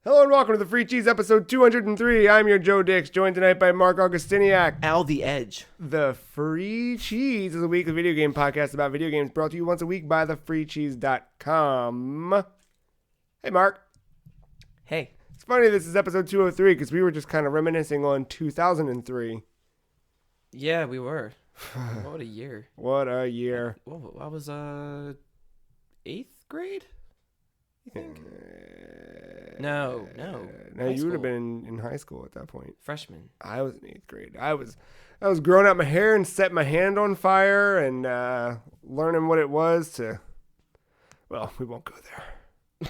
Hello and welcome to the Free Cheese episode 203. I'm your Joe Dix, joined tonight by Mark Augustiniak. Al the Edge. The Free Cheese is a weekly video game podcast about video games brought to you once a week by thefreecheese.com. Hey, Mark. Hey. It's funny this is episode 203 because we were just kind of reminiscing on 2003. Yeah, we were. What a year. What a year. Well, I was 8th grade, you think? No. You would have been in high school at that point. Freshman. I was in 8th grade. I was growing out my hair and setting my hand on fire and learning what it was to. Well, we won't go there.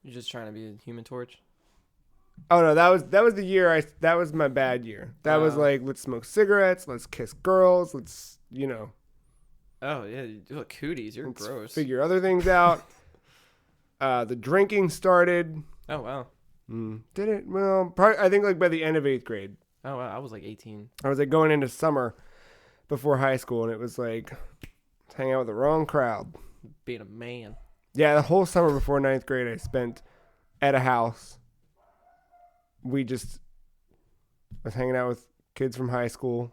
You're just trying to be a Human Torch. Oh no, that was the year that was my bad year. That was like, let's smoke cigarettes, let's kiss girls, let's Oh yeah, you look cooties. You're gross. Figure other things out. The drinking started. Oh wow. Did it? Well, probably, I think like by the end of 8th grade. Oh wow, I was like 18. I was like going into summer before high school, and it was like hanging out with the wrong crowd. Being a man. Yeah, the whole summer before 9th grade, I spent at a house. I was hanging out with kids from high school.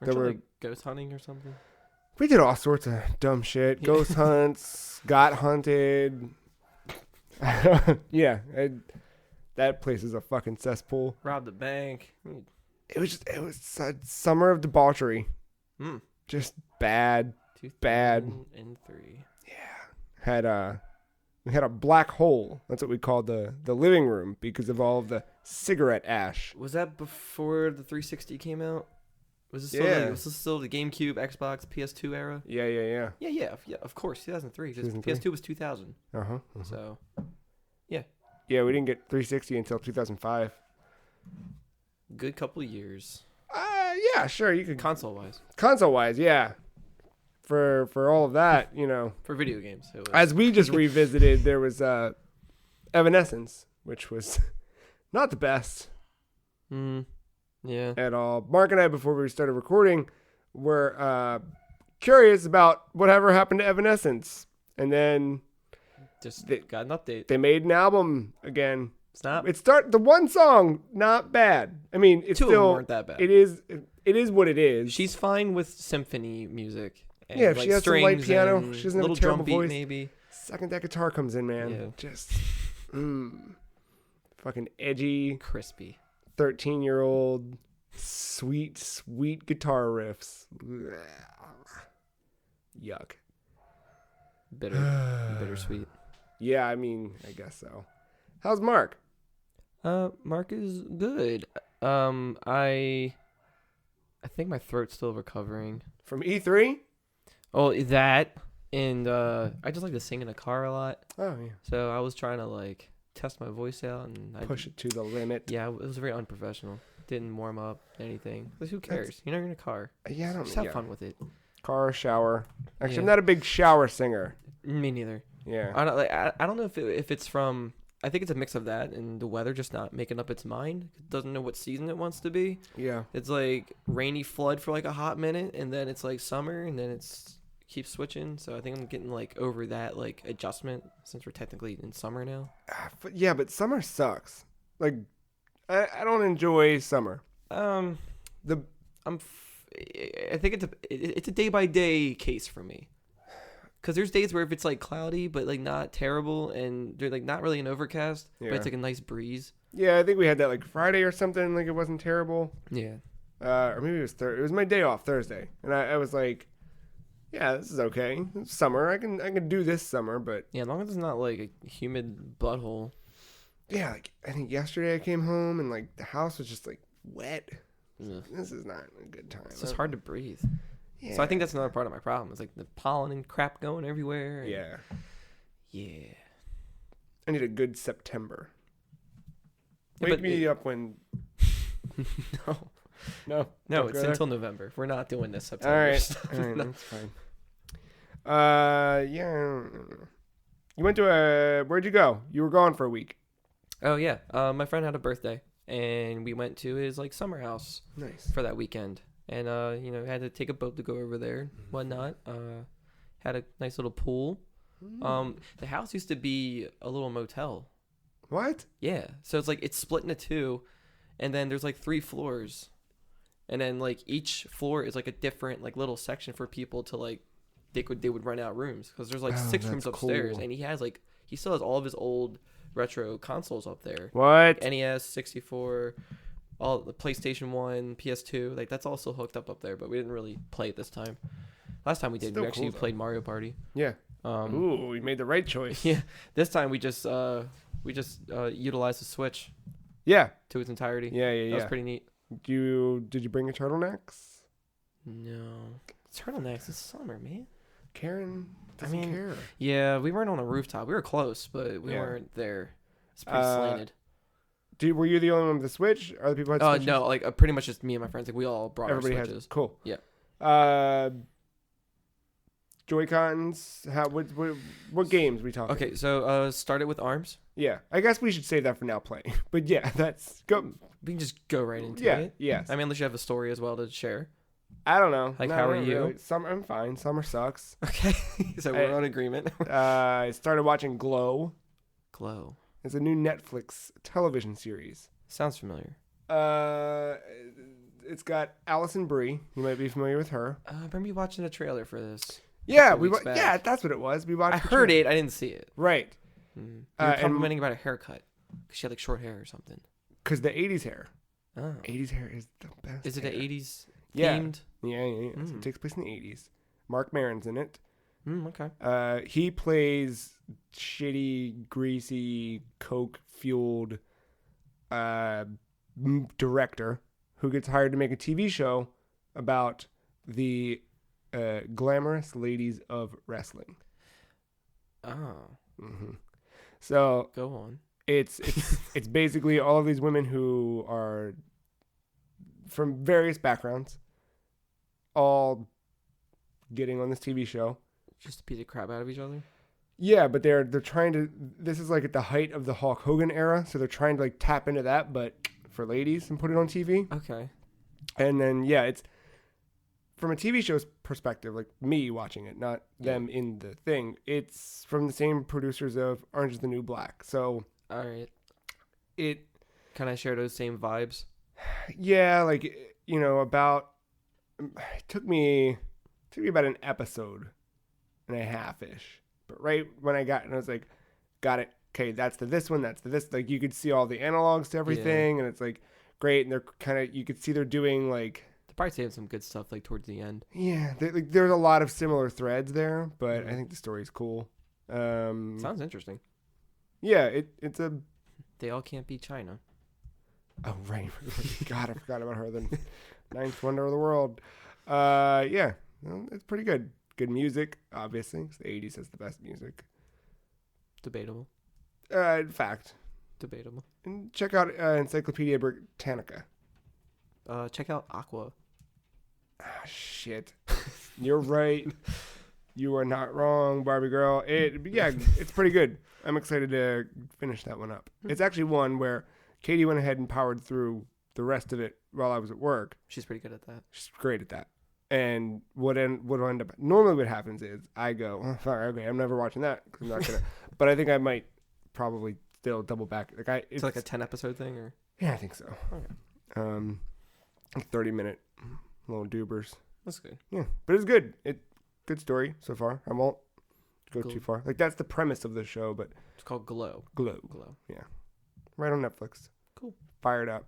Weren't you like ghost hunting or something? We did all sorts of dumb shit. Yeah. Ghost hunts, got hunted. Yeah, that place is a fucking cesspool. Robbed the bank. It was a summer of debauchery. Just bad. 2003. Yeah. We had a black hole. That's what we called the living room because of all of the cigarette ash. Was that before the 360 came out? Was this still the GameCube, Xbox, PS2 era? Yeah. Yeah, of course, 2003. PS2 was 2000. Uh-huh. So, yeah. Yeah, we didn't get 360 until 2005. Good couple of years. Yeah, sure. You could console-wise, yeah. For all of that, For video games. It was. As we just revisited, there was Evanescence, which was not the best. Yeah. At all. Mark and I, before we started recording, were curious about whatever happened to Evanescence. And then got an update. They made an album again. The one song, not bad. I mean, it's Two still of them weren't that bad. It is what it is. She's fine with symphony music. And if she has some light piano, she doesn't have a terrible drum voice. Beat maybe. Second that guitar comes in, man. Yeah. Just fucking edgy, crispy. 13-year-old, sweet guitar riffs. Yuck. Bittersweet. Yeah, I mean, I guess so. How's Mark? Mark is good. I think my throat's still recovering. From E3? Oh, that. And I just like to sing in a car a lot. Oh, yeah. So I was trying to test my voice out and push it to the limit. Yeah, it was very unprofessional. Didn't warm up anything. But who cares? You're in a car. Yeah, I don't. Just have fun with it. Car, shower. Actually, I'm not a big shower singer. Me neither. Yeah. I don't know if it's from. I think it's a mix of that and the weather just not making up its mind. It doesn't know what season it wants to be. Yeah. It's like rainy flood for a hot minute, and then it's summer, and then keeps switching. So I think I'm getting over that adjustment since we're technically in summer now. But summer sucks. I don't enjoy summer. I think it's a day by day case for me. Because there's days where if it's cloudy but not terrible and they're not really an overcast, but it's a nice breeze. Yeah, I think we had that Friday or something. It wasn't terrible. Yeah. Or maybe it was Thursday. It was my day off Thursday, and I was like, yeah, this is okay. It's summer. I can do this summer, but yeah, as long as it's not a humid butthole. Yeah, I think yesterday I came home and the house was just wet. Ugh. This is not a good time. It's just hard to breathe. Yeah. So I think that's another part of my problem. It's the pollen and crap going everywhere. Yeah. Yeah. I need a good September. Wake me up when. No, it's until November. We're not doing this September. All right, stuff. That's fine. Yeah. You went to where'd you go? You were gone for a week. Oh yeah. My friend had a birthday, and we went to his summer house. Nice. For that weekend, and had to take a boat to go over there, whatnot. Had a nice little pool. The house used to be a little motel. What? Yeah. So it's like it's split into two, and then there's like 3 floors, and then like each floor is like a different like little section for people to like they would rent out rooms because there's like 6 rooms upstairs, cool. and he still has all of his old retro consoles up there. What? Like NES, 64, all the PlayStation 1, PS2, like that's also hooked up there, but we didn't really play it this time. Last time we did, Still we actually cool, played Mario Party. Yeah. Ooh, we made the right choice. Yeah. This time we just utilized the Switch Yeah. to its entirety. Yeah, yeah, yeah. That was pretty neat. Did you bring your turtlenecks? No. Turtlenecks, it's summer, man. Karen doesn't care. Yeah, we weren't on a rooftop. We were close, but we weren't there. It's pretty slanted. Were you the only one with the Switch? Other people had Switches? No, like pretty much just me and my friends. Like we all brought Everybody our Switches. has. Cool. Yeah. Joy-Cons. What games we talking? Okay, so started with ARMS. Yeah, I guess we should save that for now playing. But yeah, that's go. We can just go right into Yeah. it. Yes. I mean, unless you have a story as well to share. I don't know. Like, how are you? Really. I'm fine. Summer sucks. Okay, so we're on agreement. I started watching Glow. Glow. It's a new Netflix television series. Sounds familiar. It's got Alison Brie. You might be familiar with her. I remember you watching a trailer for this. Yeah, yeah, that's what it was. We watched. I heard it. I didn't see it. Right. You were complimenting about a haircut because she had like short hair or something. Because the '80s hair. Oh. 80s hair is the best. Is it hair. an '80s Yeah. themed? Yeah. So it takes place in the '80s. Marc Maron's in it. Okay. He plays shitty, greasy, coke-fueled director who gets hired to make a TV show about the glamorous ladies of wrestling. Oh. Mm-hmm. So go on. It's basically all of these women who are from various backgrounds, all getting on this TV show. Just to beat the crap out of each other? Yeah, but they're trying to. This is like at the height of the Hulk Hogan era, so they're trying to like tap into that, but for ladies and put it on TV. Okay. And then it's from a TV show's perspective, like me watching it, not them in the thing. It's from the same producers of Orange is the New Black, so. All right. Can I share those same vibes? Yeah, like about. It took me about an episode and a half-ish. But right when I got it, I was like, got it. Okay, that's the this one, that's the this. Like, you could see all the analogs to everything, and it's like great. And they're kind of, you could see they're doing like. They're probably saying some good stuff like towards the end. Yeah, there's a lot of similar threads there, but I think the story's cool. Sounds interesting. Yeah, it's a. They all can't beat China. Oh, right. God, I forgot about her. The ninth wonder of the world. Yeah, it's pretty good. Good music, obviously. The 80s has the best music. Debatable. In fact. Debatable. And check out Encyclopedia Britannica. Check out Aqua. Ah, shit. You're right. You are not wrong, Barbie girl. It's pretty good. I'm excited to finish that one up. It's actually one where Katie went ahead and powered through the rest of it while I was at work. She's pretty good at that. She's great at that. And what end up normally what happens is I go, oh, sorry, okay, I'm never watching that because I'm not gonna. But I think I might probably still double back. It's like a 10 episode thing, or yeah, I think so. Okay. 30-minute little doobers. That's good. Yeah, but it's good. Good story so far. I won't go too far. Like, that's the premise of the show, but it's called Glow. Glow. Yeah, right on Netflix. Cool. Fired up.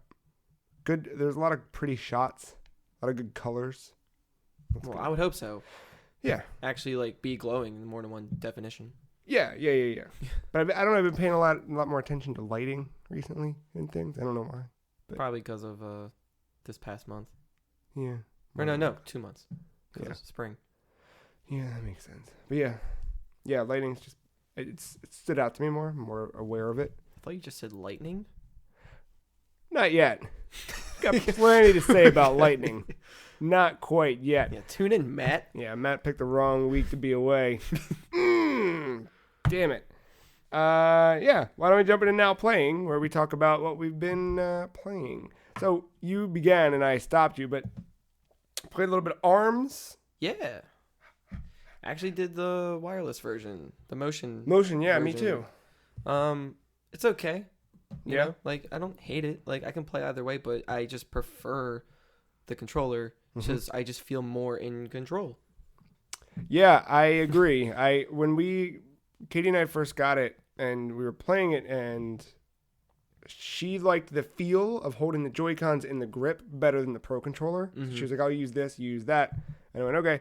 Good. There's a lot of pretty shots. A lot of good colors. Well, I would hope so. Yeah. Actually, like, be glowing in more than one definition. Yeah. But I don't know. I've been paying a lot more attention to lighting recently and things. I don't know why. But probably because of this past month. Yeah. Or no, 2 months. Because it's spring. Yeah, that makes sense. But yeah, lighting's just it stood out to me more. I'm more aware of it. I thought you just said lightning. Not yet. Got plenty to say about lightning. Not quite yet. Yeah, tune in, Matt. Yeah, Matt picked the wrong week to be away. Damn it. Yeah, why don't we jump into Now Playing, where we talk about what we've been playing. So you began and I stopped you, but played a little bit of ARMS. Yeah. Actually did the wireless version, the motion. Yeah, version. me too. It's okay. You Yeah. know, like I don't hate it. Like I can play either way, but I just prefer the controller because I just feel more in control. Yeah, I agree. Katie and I first got it and we were playing it, and she liked the feel of holding the Joy-Cons in the grip better than the Pro Controller. So she was like, I'll use this, you use that. And I went, okay.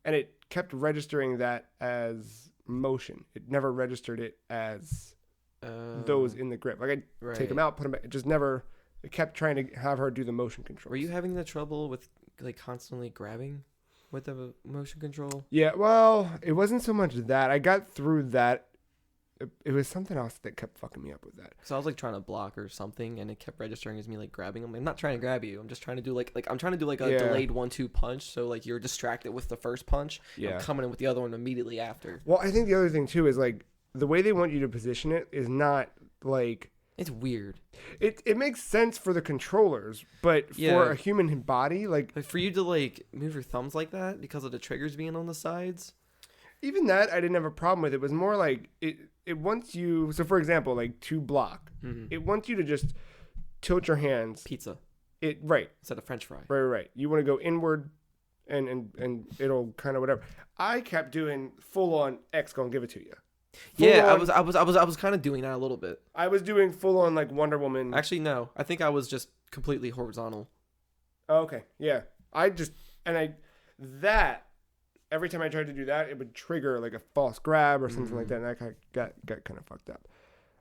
And it kept registering that as motion. It never registered it as those in the grip. Like I'd take them out, put them back. It just never, it kept trying to have her do the motion control. Were you having the trouble with like constantly grabbing with the motion control? Yeah, well, it wasn't so much that. I got through that. It was something else that kept fucking me up with that. So I was like trying to block or something, and it kept registering as me like grabbing them. I'm not trying to grab you. I'm just trying to do like I'm trying to do like a delayed 1-2 punch. So like you're distracted with the first punch. Yeah. I'm coming in with the other one immediately after. Well, I think the other thing too is like the way they want you to position it is not like. It's weird. It makes sense for the controllers, but for a human body, like for you to like move your thumbs like that because of the triggers being on the sides. Even that I didn't have a problem with. It was more like it wants you. So for example, like to block, it wants you to just tilt your hands. Pizza. Instead of French fry. Right. You want to go inward, and it'll kind of whatever. I kept doing full on X gonna give it to you. I was kind of doing that a little bit. I was doing full on like Wonder Woman. Actually, no. I think I was just completely horizontal. Oh, okay. Yeah. Every time I tried to do that, it would trigger like a false grab or something like that, and I got kind of fucked up.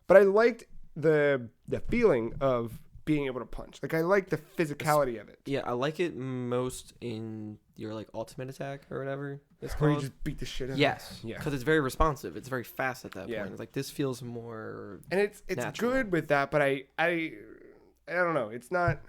But I liked the feeling of being able to punch. Like I like the physicality of it. Yeah, I like it most in your like ultimate attack or whatever it's called. Where you just beat the shit out of it. Yes. Yeah. Because it's very responsive. It's very fast at that point. It's like this feels more. And it's natural. Good with that, but I don't know. It's not.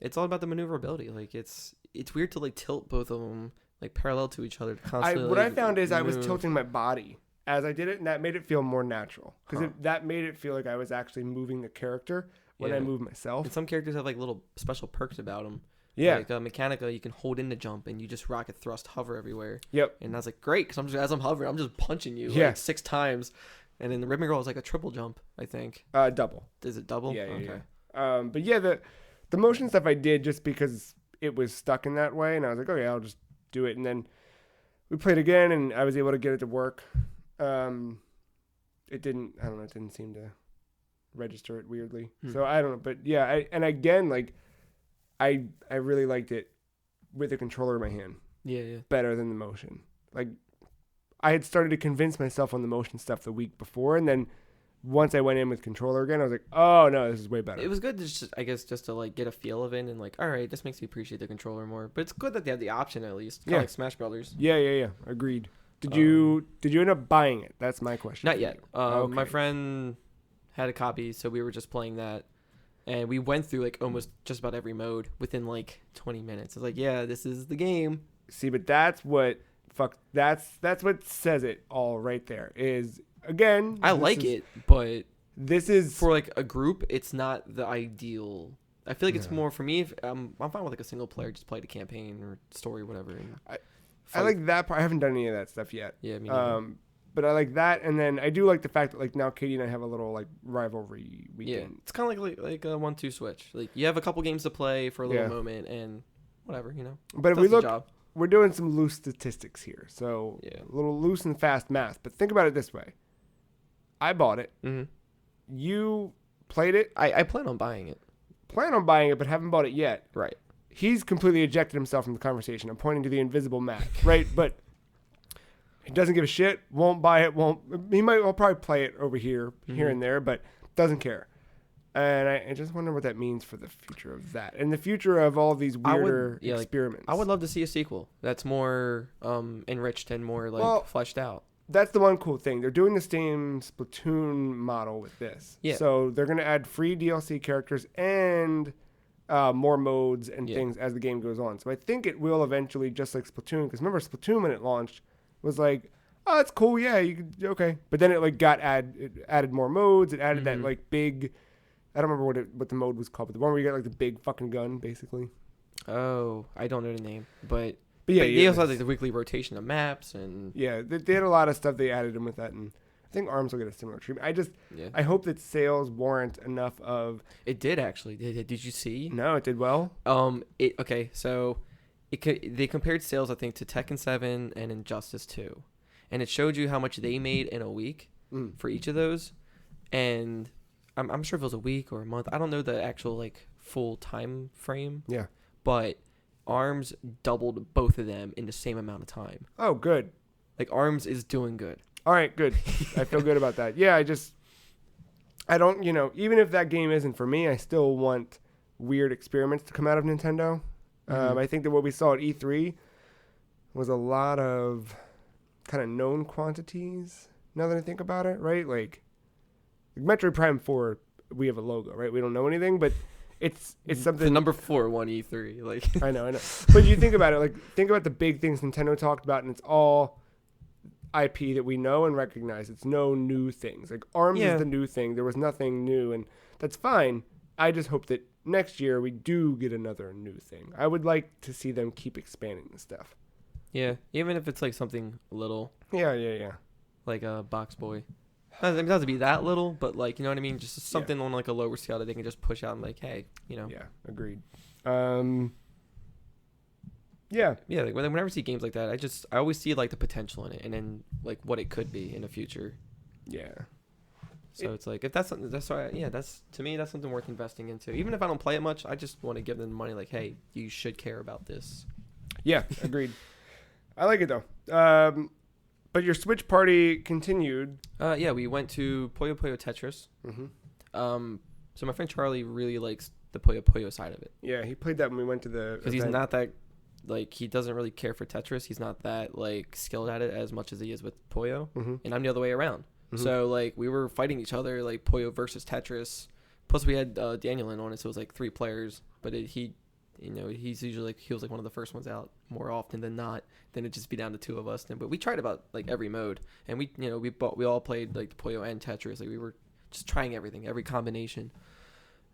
It's all about the maneuverability. Like it's weird to like tilt both of them like parallel to each other. Constantly, I found is I was tilting my body as I did it, and that made it feel more natural because that made it feel like I was actually moving the character when I move myself. And some characters have like little special perks about them. Yeah, like Mechanica, you can hold in the jump and you just rocket thrust hover everywhere. Yep. And I was like, great, because as I'm hovering, I'm just punching you like 6 times. And then the Ribbon Girl is like a triple jump, I think. Double. Is it double? Yeah. Okay. Yeah. But yeah, the motion stuff I did just because it was stuck in that way, and I was like, okay, I'll just do it. And then we played again, and I was able to get it to work. It didn't. I don't know. It didn't seem to register it weirdly. So I don't know. But yeah, I really liked it with the controller in my hand. Yeah. Better than the motion. Like I had started to convince myself on the motion stuff the week before, and then once I went in with controller again, I was like, oh no, this is way better. It was good to just to like get a feel of it and like, all right, this makes me appreciate the controller more. But it's good that they have the option at least. Kind of like Smash Brothers. Yeah. Agreed. Did you end up buying it? That's my question. Not yet. Okay. My friend had a copy, so we were just playing that. And we went through like almost just about every mode within like 20 minutes. I was like, yeah, this is the game. See, but that's what says it all right there. Is again, I like it, but this is for like a group. It's not the ideal. I feel like it's more for me. If I'm fine with like a single player, just play the campaign or story, or whatever. I like that part. I haven't done any of that stuff yet. Yeah, me neither. But I like that, and then I do like the fact that like now Katie and I have a little like rivalry weekend. Yeah, it's kind of like a 1-2 switch. Like you have a couple games to play for a little moment, and whatever, But if we look, we're doing some loose statistics here, so a little loose and fast math. But think about it this way: I bought it. Mm-hmm. You played it. I plan on buying it. Plan on buying it, but haven't bought it yet. Right. He's completely ejected himself from the conversation. I'm pointing to the invisible Matt, right? But he doesn't give a shit. Won't buy it. I'll probably play it over here and there, but doesn't care. And I just wonder what that means for the future of that and the future of all these weirder experiments. I would love to see a sequel that's more enriched and more fleshed out. That's the one cool thing. They're doing the same Splatoon model with this. Yeah. So they're going to add free DLC characters and more modes and things as the game goes on. So I think it will eventually, just like Splatoon, because remember Splatoon when it launched was like, oh, that's cool, yeah, you could, okay. But then it like it added more modes. It added that like big, I don't remember what the mode was called, but the one where you got like the big fucking gun, basically. Oh, I don't know the name, but yeah, they also had like the weekly rotation of maps and they had a lot of stuff they added in with that, and think ARMS will get a similar treatment. Yeah. I hope that sales warrant enough of. It did actually. Did you see? No, it did well. Okay. So, they compared sales, I think, to Tekken 7 and Injustice 2, and it showed you how much they made in a week for each of those, and I'm sure if it was a week or a month. I don't know the actual like full time frame. Yeah. But ARMS doubled both of them in the same amount of time. Oh, good. Like ARMS is doing good. All right, good. I feel good about that. Yeah, I don't, even if that game isn't for me, I still want weird experiments to come out of Nintendo. I think that what we saw at E3 was a lot of kind of known quantities, now that I think about it, right? Like Metroid Prime 4, we have a logo, right? We don't know anything, but it's something. The number 4 won E3. Like I know. But you think about it, like think about the big things Nintendo talked about, and it's all IP that we know and recognize. It's no new things. Like ARMS is the new thing. There was nothing new, and that's fine. I just hope that next year we do get another new thing. I would like to see them keep expanding the stuff. Yeah, even if it's like something little. Yeah. Like a Box Boy. It doesn't have to be that little, but like, you know what I mean? Just something on like a lower scale that they can just push out and like, hey, Yeah, agreed. Yeah. Like whenever I see games like that, I always see like the potential in it, and then like what it could be in the future. Yeah. So it's like if that's something, that's to me that's something worth investing into. Even if I don't play it much, I just want to give them the money. Like, hey, you should care about this. Yeah, agreed. I like it though. But your Switch party continued. Yeah, we went to Puyo Puyo Tetris. Mm-hmm. So my friend Charlie really likes the Puyo Puyo side of it. Yeah, he played that when we went to the. Because he's not that. Like, he doesn't really care for Tetris. He's not that, like, skilled at it as much as he is with Puyo. Mm-hmm. And I'm the other way around. Mm-hmm. So, like, we were fighting each other, like, Puyo versus Tetris. Plus, we had Daniel in on it, so it was, like, 3 players. But he's usually, like, he was, like, one of the first ones out more often than not. Then it'd just be down to 2 of us. But we tried about, like, every mode. And we all played, like, the Puyo and Tetris. Like, we were just trying everything, every combination.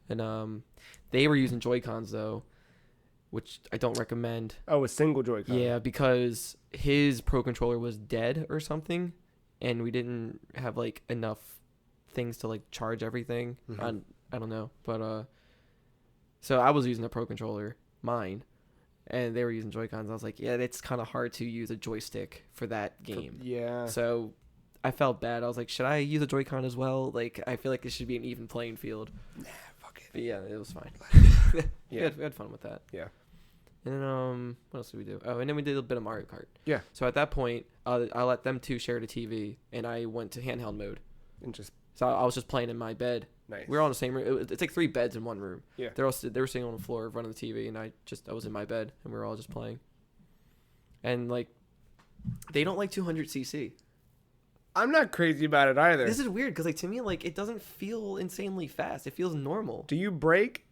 And they were using Joy-Cons, though, which I don't recommend. Oh, a single Joy-Con. Yeah, because his Pro Controller was dead or something, and we didn't have, like, enough things to, like, charge everything. Mm-hmm. I don't know. But, so I was using a Pro Controller, mine, and they were using Joy-Cons. I was like, yeah, it's kind of hard to use a joystick for that game. Yeah. So I felt bad. I was like, should I use a Joy-Con as well? Like, I feel like it should be an even playing field. Nah, fuck it. But yeah, it was fine. Yeah. We had fun with that. Yeah. And then, what else did we do? Oh, and then we did a bit of Mario Kart. Yeah. So at that point, I let them 2 share the TV, and I went to handheld mode. And just. So I was just playing in my bed. Nice. We were all in the same room. It's like 3 beds in one room. Yeah. They were sitting on the floor running the TV, and I was in my bed, and we were all just playing. And like, they don't like 200cc. I'm not crazy about it either. This is weird because, like, to me, like, it doesn't feel insanely fast. It feels normal. Do you brake?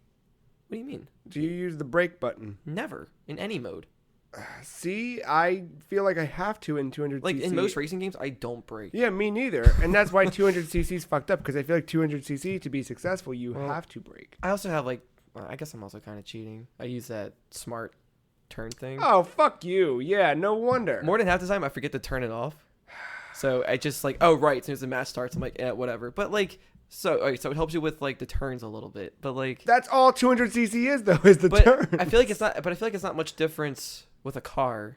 What do you mean? Do you use the brake button? Never in any mode. See, I feel like I have to in 200cc. Like in most racing games, I don't brake. Yeah, me neither. And that's why 200cc is fucked up, because I feel like 200cc to be successful, you have to brake. I also have like, I guess I'm also kind of cheating. I use that smart turn thing. Oh, fuck you. Yeah, no wonder. More than half the time, I forget to turn it off. So I just like, oh right, as soon as the match starts, I'm like, yeah, whatever. But like, so it helps you with like the turns a little bit. But like, that's all 200cc is though, is the turn. I feel like it's not. But I feel like it's not much difference with a car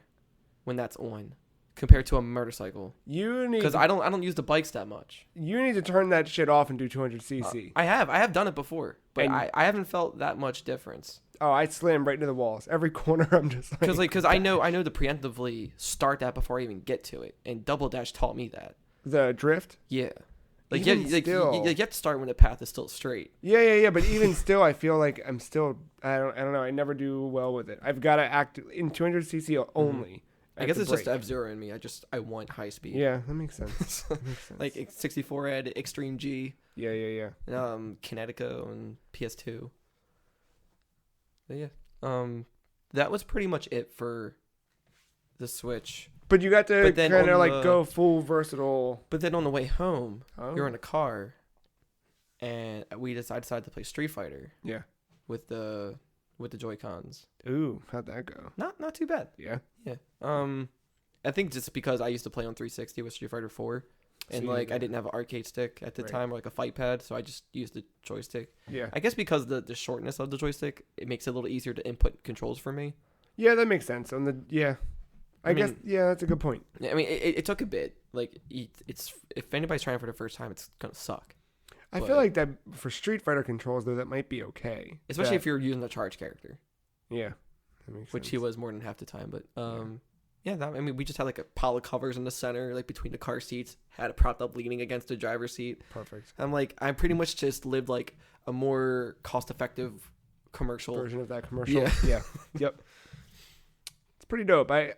when that's on compared to a motorcycle. You need, because I don't use the bikes that much. You need to turn that shit off and do 200cc. I have done it before, but I haven't felt that much difference. Oh, I slam right into the walls. Every corner, I'm just like... Because I know to preemptively start that before I even get to it. And Double Dash taught me that. The drift? Yeah. Like, even you have to start when the path is still straight. Yeah. But even still, I feel like I'm still... I don't know. I never do well with it. I've got to act in 200cc only. Mm-hmm. I guess it's just F-Zero in me. I want high speed. Yeah, that makes sense. Like 64 Ed, Extreme G. Yeah. Kinetico and PS2. But yeah. That was pretty much it for the Switch. But you got to kind of like go full versatile. But then on the way home, we were in a car, and I decided to play Street Fighter. Yeah. With the Joy-Cons. Ooh, how'd that go? Not too bad. Yeah. I think just because I used to play on 360 with Street Fighter 4. And So like I didn't have an arcade stick at the Right. time, or like a fight pad, so I just used the joystick. Yeah. I guess because the shortness of the joystick, it makes it a little easier to input controls for me. Yeah, that makes sense. I guess that's a good point. I mean, it took a bit. Like it's if anybody's trying for the first time, it's gonna suck. I But- feel like that for Street Fighter controls though, that might be okay. Especially if you're using the charge character, Yeah. That makes which sense. he was more than half the time. But I mean, we just had like a pile of covers in the center, like between the car seats. Had it propped up, leaning against the driver's seat. Perfect. I'm like, I pretty much just lived like a more cost-effective commercial. Version of that commercial. Yeah. Yeah. Yep. It's pretty dope. I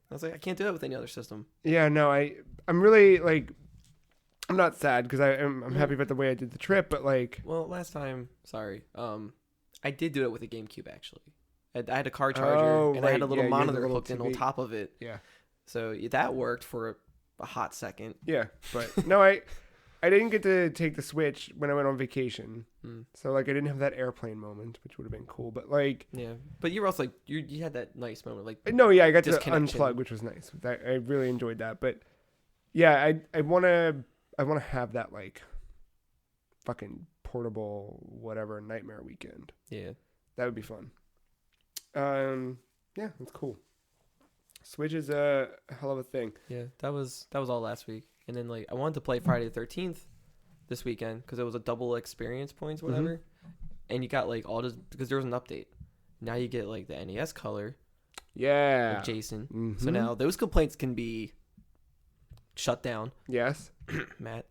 was like, I can't do that with any other system. I'm really like, I'm not sad because I'm happy about the way I did the trip, but like, Well, last time, sorry, I did do it with a GameCube actually. I had a car charger and I had a right. little Yeah, you had the monitor little hooked in on TV. top of it. yeah, So that worked for a hot second. yeah. But no, I didn't get to take the Switch when I went on vacation, so like I didn't have that airplane moment, which would have been cool. But like, Yeah, but you were also like you had that nice moment, like no, yeah, I got to Disconnection. unplug, which was nice. I really enjoyed that. But yeah, I wanna have that like fucking portable whatever nightmare weekend. yeah. That would be fun. Yeah, that's cool. Switch is a hell of a thing. Yeah, that was all last week, and then like I wanted to play Friday the 13th this weekend because it was a double experience points, whatever, and you got like all this because there was an update. Now you get like the NES color, Yeah. like Jason. Mhm. So now those complaints can be shut down, Yes. Matt.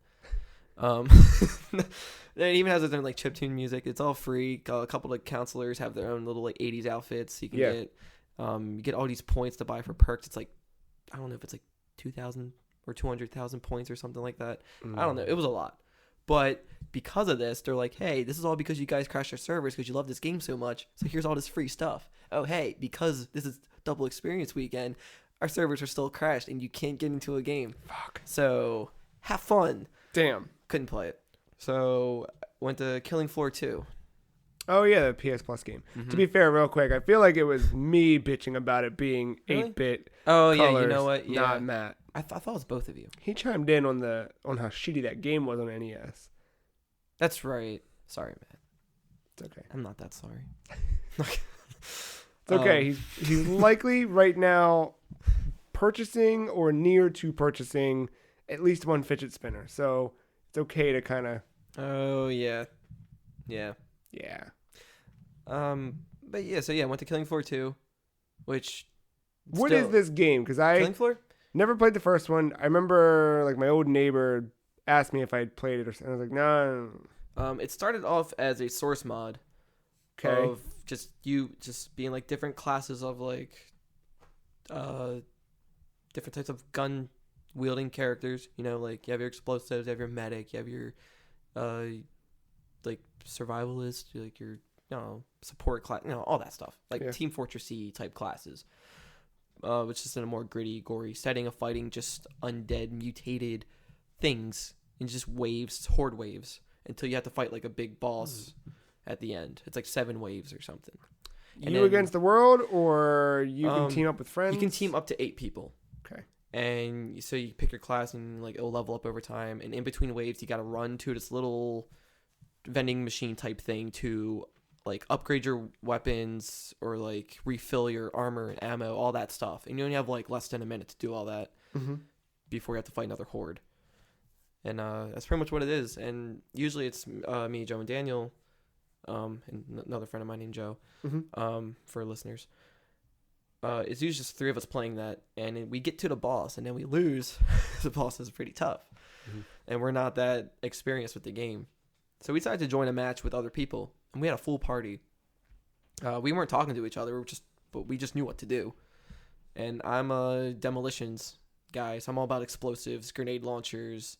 It even has its own like chiptune music. It's all free. A couple of counselors have their own little like 80s outfits you can Yeah. get. You get all these points to buy for perks. It's like I don't know if it's like 2,000 or 200,000 points or something like that. I don't know. It was a lot. But because of this, they're like, hey, this is all because you guys crashed your servers because you love this game so much. So here's all this free stuff. Oh, hey, because this is double experience weekend, our servers are still crashed and you can't get into a game. Fuck. So have fun. Damn. Couldn't play it. So went to Killing Floor 2. Oh yeah, the PS Plus game. Mm-hmm. To be fair, real quick, I feel like it was me bitching about it being Really? 8-bit. Oh, yeah, you colors, know what? Yeah. Not Matt. I thought it was both of you. He chimed in on how shitty that game was on NES. That's right. Sorry, Matt. It's okay. I'm not that sorry. It's okay. He's likely right now purchasing or near to purchasing at least one fidget spinner. So it's okay to kind of Oh, yeah. Yeah. yeah. But yeah, so yeah, went to Killing Floor 2, which What is this game? Because I Killing Floor? never played the first one. I remember like my old neighbor asked me if I had played it or something. I was like, no. It started off as a source mod Okay. of just being like different classes of like different types of gun wielding characters. You know, like you have your explosives, you have your medic, you have your like survivalist, like your support class, all that stuff, like Yeah. Team Fortress-y type classes. Which is in a more gritty, gory setting of fighting just undead, mutated things in just waves, horde waves, until you have to fight like a big boss at the end. It's like 7 waves or something. And You then, against the world, or you can team up with friends? You can team up to 8 people. Okay. And so you pick your class and like it'll level up over time. And in between waves, you got to run to this little vending machine type thing to like upgrade your weapons or like refill your armor and ammo, all that stuff. And you only have like less than a minute to do all that before you have to fight another horde. And that's pretty much what it is. And usually it's me, Joe, and Daniel, and another friend of mine named Joe, for listeners. It's usually just 3 of us playing that, and we get to the boss, and then we lose. The boss is pretty tough, and we're not that experienced with the game. So we decided to join a match with other people, and we had a full party. We weren't talking to each other, but we just knew what to do. And I'm a demolitions guy, so I'm all about explosives, grenade launchers,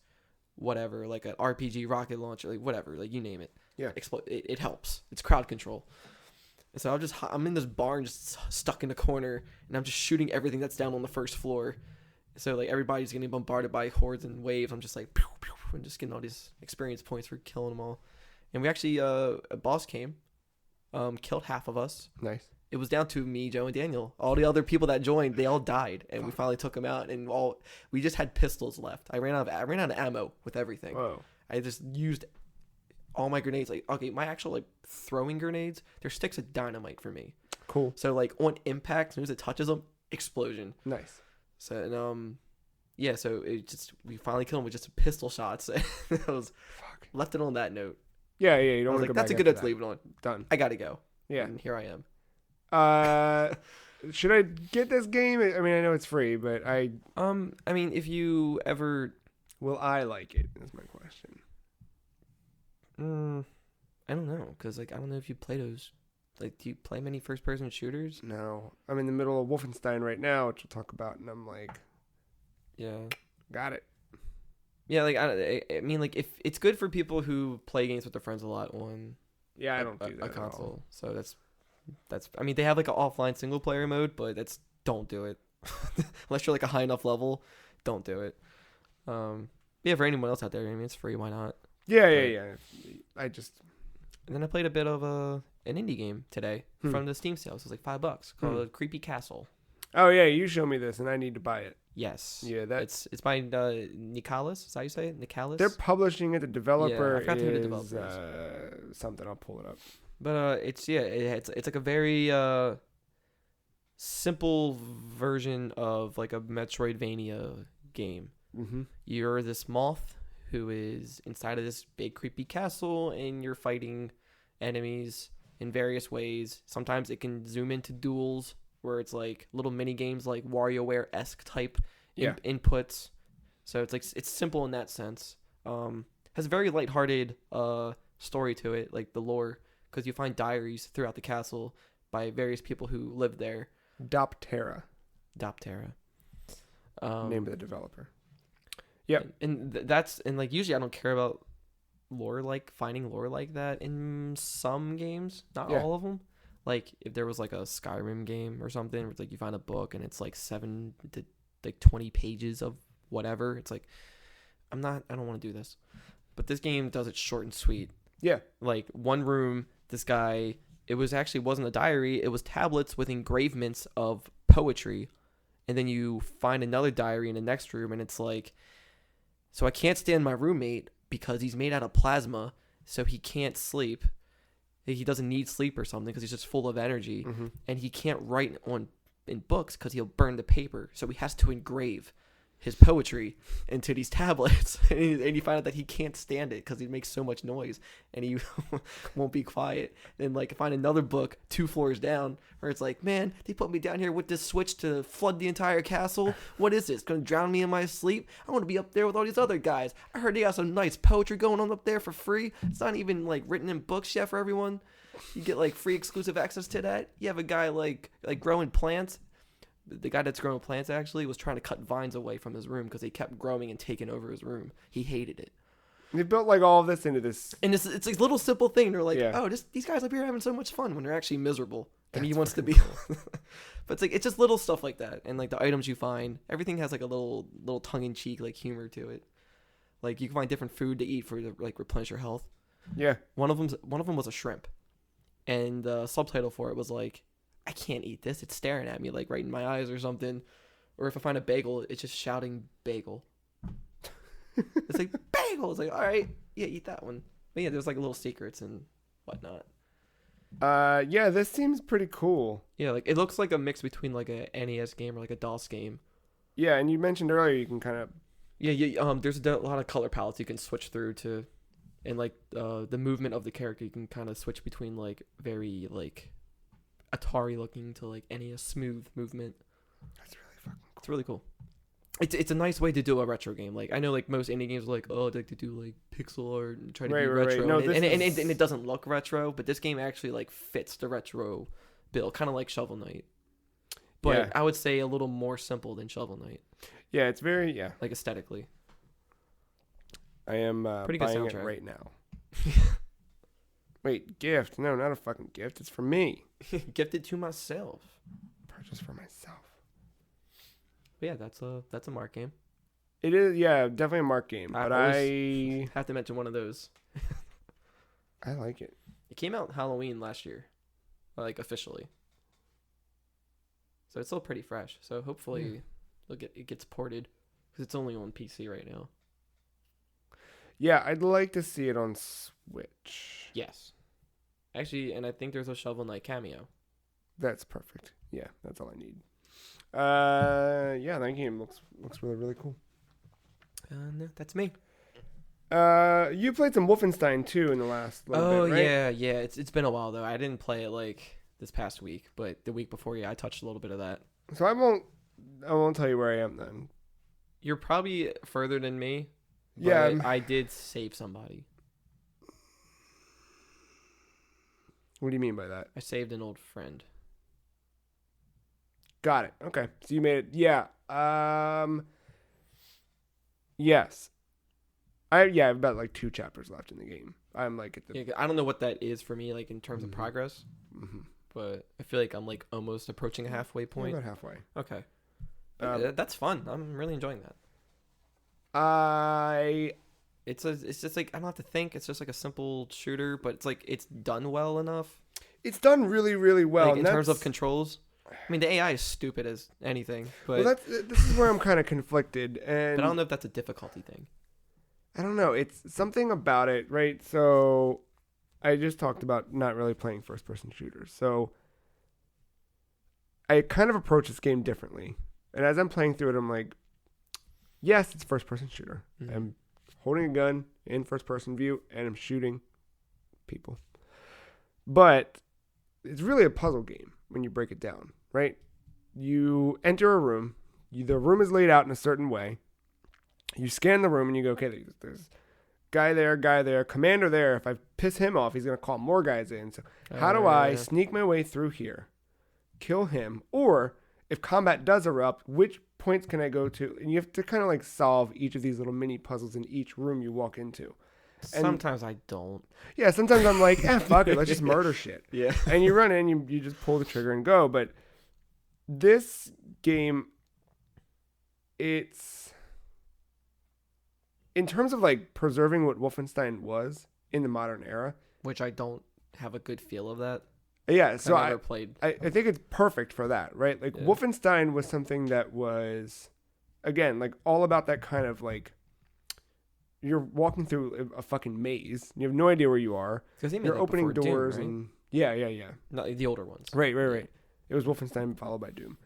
whatever, like an RPG rocket launcher, like whatever, like you name it. Yeah. It helps. It's crowd control. And so I'm in this barn just stuck in a corner, and I'm just shooting everything that's down on the first floor. So like everybody's getting bombarded by hordes and waves. I'm just like, pew, pew, and just getting all these experience points for killing them all. And we actually, a boss came, killed half of us. Nice. it was down to me, Joe, and Daniel. All the other people that joined, they all died, and we finally took them out. And we just had pistols left. I ran out of ammo with everything. Whoa. I just used all my grenades. Like, okay, my actual like throwing grenades, they're sticks of dynamite for me. Cool. So like on impact, as soon as it touches them, explosion. Nice. So and yeah, so we finally killed him with just pistol shots. That was left it on that note. Yeah. You don't I was want to like, go that's a back good after note to leave it on. Done. I gotta go. Yeah. And here I am. Should I get this game? I mean, I know it's free, but I mean, if you ever, will I like it? Is my question. I don't know, cause like I don't know if you play those. Like, do you play many first-person shooters? No, I'm in the middle of Wolfenstein right now, which we'll talk about, and I'm like, yeah, got it. Yeah, like I mean, like if it's good for people who play games with their friends a lot on. Yeah, I don't do that a at console. all. So that's. I mean, they have like an offline single player mode, but don't do it unless you're like a high enough level. Don't do it. Yeah, for anyone else out there, I mean, it's free. Why not? Yeah. I just. And then I played a bit of an indie game today from the Steam sale. So it was like $5 called Creepy Castle. Oh yeah, you show me this, and I need to buy it. Yes. Yeah, it's by Nicalis. Is that how you say it? Nicalis. They're publishing it. The developer I forgot who the is developer something. I'll pull it up. But it's like a very simple version of like a Metroidvania game. Mm-hmm. You're this moth who is inside of this big creepy castle, and you're fighting enemies in various ways. Sometimes it can zoom into duels where it's like little mini games, like WarioWare-esque type inputs. So it's like it's simple in that sense. Has a very lighthearted story to it, like the lore, because you find diaries throughout the castle by various people who lived there. Doptera. Name of the developer. Yeah, and that's like usually I don't care about lore, like finding lore like that in some games, not all of them. Like if there was like a Skyrim game or something, where it's like you find a book and it's like 7 to like 20 pages of whatever. It's like I don't want to do this. But this game does it short and sweet. Yeah. Like one room, this guy, it wasn't a diary, it was tablets with engravements of poetry. And then you find another diary in the next room, and it's like, so I can't stand my roommate because he's made out of plasma, so he can't sleep. He doesn't need sleep or something because he's just full of energy. Mm-hmm. And he can't write in books because he'll burn the paper. So he has to engrave his poetry into these tablets. And you find out that he can't stand it because he makes so much noise and he won't be quiet. Then like find another book 2 floors down where it's like, man, they put me down here with this switch to flood the entire castle. What is this? Gonna drown me in my sleep? I want to be up there with all these other guys. I heard they got some nice poetry going on up there for free. It's not even like written in books yet for everyone. You get like free exclusive access to that. You have a guy like growing plants. The guy that's growing plants actually was trying to cut vines away from his room because they kept growing and taking over his room. He hated it. They built like all of this into this. And it's a little simple thing. They're like, these guys up here are having so much fun when they're actually miserable. And he wants to be. Cool. But it's just little stuff like that. And like the items you find, everything has like a little tongue-in-cheek like humor to it. Like you can find different food to eat to like replenish your health. Yeah. One of them was a shrimp. And the subtitle for it was like, I can't eat this. It's staring at me like right in my eyes or something. Or if I find a bagel, it's just shouting bagel. It's like bagel. It's like, all right, yeah, eat that one. But yeah, there's like little secrets and whatnot. Yeah, this seems pretty cool. Yeah, like it looks like a mix between like a NES game or like a DOS game. Yeah, and you mentioned earlier you can kind of. Yeah. There's a lot of color palettes you can switch through to, and like the movement of the character you can kind of switch between like very like Atari looking to like NES smooth movement. That's really fucking cool. It's really cool. It's a nice way to do a retro game. Like I know like most indie games are like, oh, I'd like to do like pixel art and try to be retro. Right. No, and it doesn't look retro, but this game actually like fits the retro bill, kind of like Shovel Knight. But I would say a little more simple than Shovel Knight. Yeah, it's very like aesthetically. I am pretty buying good soundtrack it right now. Wait, gift? No, not a fucking gift. It's for me. Gifted to myself. Purchase for myself. But yeah, that's a Mark game. It is, yeah, definitely a Mark game. But I have to mention one of those. I like it. It came out Halloween last year, like officially. So it's still pretty fresh. So hopefully it gets ported because it's only on PC right now. Yeah, I'd like to see it on Switch. Yes. Actually, and I think there's a Shovel Knight cameo. That's perfect. Yeah, that's all I need. Yeah, that game looks really, really cool. No, that's me. You played some Wolfenstein 2 in the last little bit, right? Yeah. It's been a while though. I didn't play it like this past week, but the week before, I touched a little bit of that. So I won't tell you where I am then. You're probably further than me. But Yeah, I did save somebody. What do you mean by that? I saved an old friend. Got it. Okay. So you made it. Yeah. Yes. I have about like 2 chapters left in the game. I'm like at the. Yeah, I don't know what that is for me, like in terms of progress, but I feel like I'm like almost approaching a halfway point. About halfway. Okay. That's fun. I'm really enjoying that. It's just like I don't have to think. It's just like a simple shooter, but it's like it's done well enough. It's done really, really well. Like in terms of controls. I mean, the AI is stupid as anything, but this is where I'm kind of conflicted, and but I don't know if that's a difficulty thing. I don't know. It's something about it, right? So I just talked about not really playing first-person shooters. So I kind of approach this game differently, and as I'm playing through it, I'm like, yes, it's a first-person shooter. Mm-hmm. I'm holding a gun in first-person view, and I'm shooting people. But it's really a puzzle game when you break it down, right? You enter a room. The room is laid out in a certain way. You scan the room, and you go, okay, there's guy there, commander there. If I piss him off, he's going to call more guys in. So how do I sneak my way through here, kill him? Or if combat does erupt, which points can I go to? And you have to kind of like solve each of these little mini puzzles in each room you walk into. And sometimes I don't. Yeah, sometimes I'm like, fuck it, let's just murder shit. Yeah. And you run in, you just pull the trigger and go. But this game, it's... in terms of like preserving what Wolfenstein was in the modern era, Which I don't have a good feel of that. Yeah, so I never played. I think it's perfect for that, right? Like Wolfenstein was something that was, again, like all about that kind of like, you're walking through a fucking maze. You have no idea where you are. You're opening doors Doom, right? and yeah. Not the older ones. Right. It was Wolfenstein followed by Doom.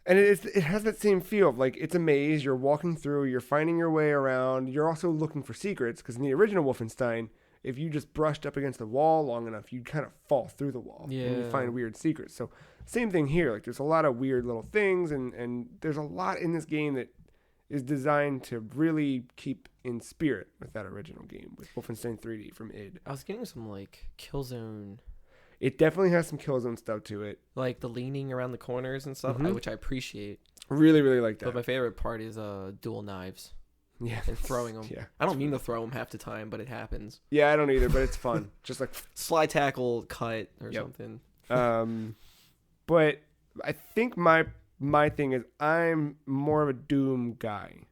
And it has that same feel of like it's a maze. You're walking through. You're finding your way around. You're also looking for secrets because in the original Wolfenstein, if you just brushed up against the wall long enough, you'd kind of fall through the wall. Yeah. And you find weird secrets. So same thing here. Like there's a lot of weird little things, and there's a lot in this game that is designed to really keep in spirit with that original game with Wolfenstein 3D from id. I was getting some like Killzone. It definitely has some Killzone stuff to it. Like the leaning around the corners and stuff, which I appreciate. Really, really like that. But my favorite part is dual knives. Yeah. And throwing them. Yeah. I don't mean to throw them half the time, but it happens. Yeah, I don't either, but it's fun. Just like slide tackle, cut, or something. But I think my thing is I'm more of a Doom guy.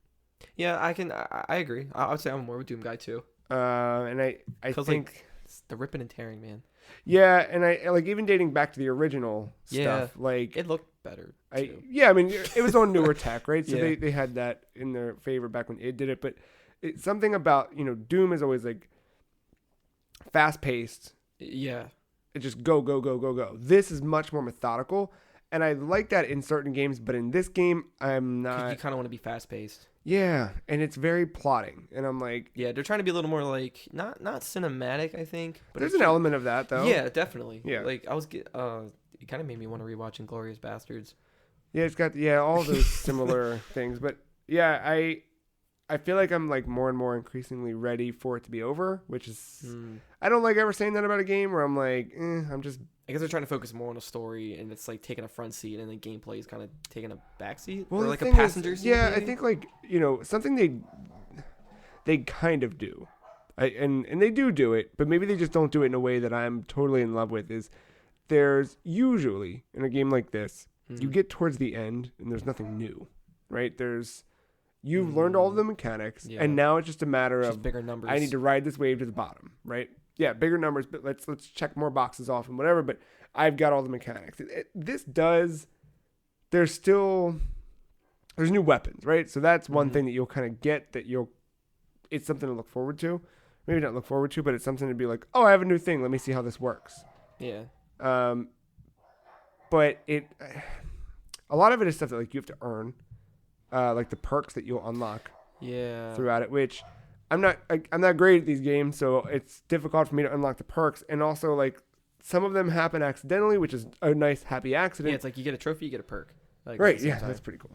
Yeah, I agree. I would say I'm more of a Doom guy too. And I think like, it's the ripping and tearing, man. Yeah, and I like even dating back to the original stuff. Like it looked better. Too. I mean, it was on newer tech, right? So they had that in their favor back when it did it. But it's something about Doom is always like fast paced. Yeah, it just go. This is much more methodical, and I like that in certain games. But in this game, I'm not. You kind of want to be fast paced. Yeah, and it's very plotting, and I'm like, yeah, they're trying to be a little more like not cinematic, I think. But there's an element of that though. Yeah, definitely. Yeah, like it kind of made me want to rewatch Inglourious Bastards. Yeah, it's got all those similar things, but yeah, I feel like I'm like more and more increasingly ready for it to be over, which is I don't like ever saying that about a game where I'm like, I'm just. I guess they're trying to focus more on a story, and it's like taking a front seat, and then gameplay is kind of taking a back seat, or like a passenger seat. Yeah, maybe? I think like something they kind of do, and they do it, but maybe they just don't do it in a way that I'm totally in love with. Is there's usually in a game like this, you get towards the end, and there's nothing new, right? You've learned all of the mechanics, and now it's just a matter of bigger numbers. I need to ride this wave to the bottom, right? Yeah, bigger numbers, but let's check more boxes off and whatever. But I've got all the mechanics. This does there's new weapons, right? So that's one Mhm. thing that you'll kind of get it's something to look forward to. Maybe not look forward to, but it's something to be like, oh, I have a new thing. Let me see how this works. Yeah. But a lot of it is stuff that like you have to earn, like the perks that you'll unlock Yeah. throughout it, which I'm not great at these games, so it's difficult for me to unlock the perks. And also like some of them happen accidentally, which is a nice happy accident. Yeah, it's like you get a trophy, you get a perk. Like, Right, yeah, that's pretty cool.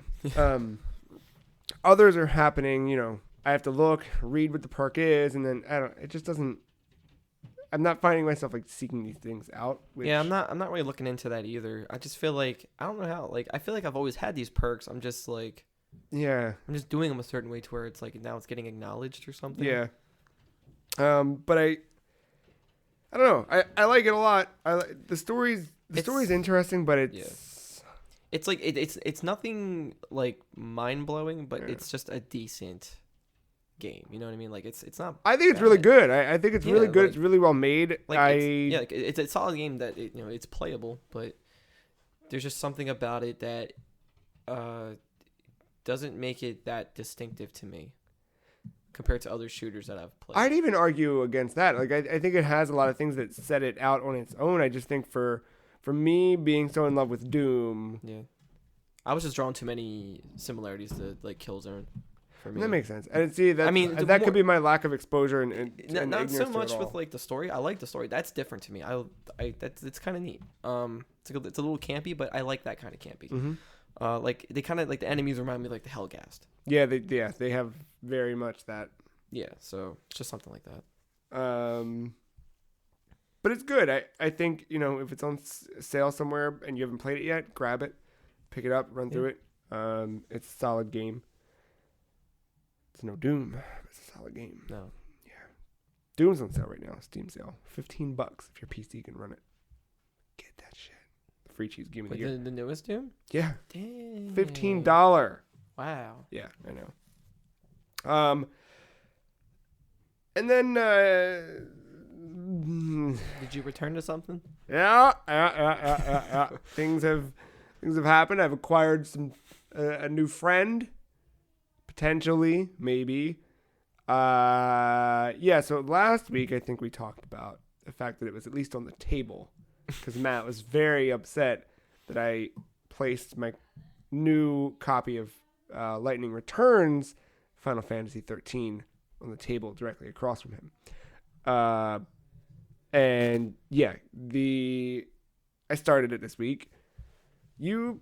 Others are happening, I have to look, read what the perk is, and then it just doesn't. I'm not finding myself like seeking these things out. Yeah, I'm not really looking into that either. I just feel like I don't know how. Like I feel like I've always had these perks. I'm just like, yeah, I'm just doing them a certain way to where it's like now it's getting acknowledged or something. yeah. But I don't know. I like it a lot. The story's interesting, but it's like it's nothing like mind blowing, but it's just a decent game. You know what I mean? Like it's not. I think it's bad. really good. I think it's really good. Like, it's really well made. Like it's a solid game that it's playable, but there's just something about it that doesn't make it that distinctive to me compared to other shooters that I've played. I'd even argue against that. Like I think it has a lot of things that set it out on its own. I just think for me being so in love with Doom, yeah, I was just drawn to many similarities to like Killzone. For me. That makes sense. And see that. I mean, that could be my lack of exposure and not so much with like the story. I like the story. That's different to me. It's kind of neat. It's a little campy, but I like that kind of campy. Mm-hmm. Like they kind of like the enemies remind me of, like the Hellgast. Yeah, they have very much that. Yeah, so it's just something like that. But it's good. I think if it's on sale somewhere and you haven't played it yet, grab it, pick it up, run through it. It's a solid game. It's no Doom. It's a solid game. No. Yeah. Doom's on sale right now. Steam sale. $15 if your PC can run it. Get that shit. The free cheese game of the year. The newest Doom? Yeah. Dang. $15. Wow. Yeah, I know. And then did you return to something? Yeah. Things have happened. I've acquired a new friend. Potentially, maybe. Yeah, so last week I think we talked about the fact that it was at least on the table because Matt was very upset that I placed my new copy of Lightning Returns Final Fantasy XIII on the table directly across from him. And yeah, I started it this week. You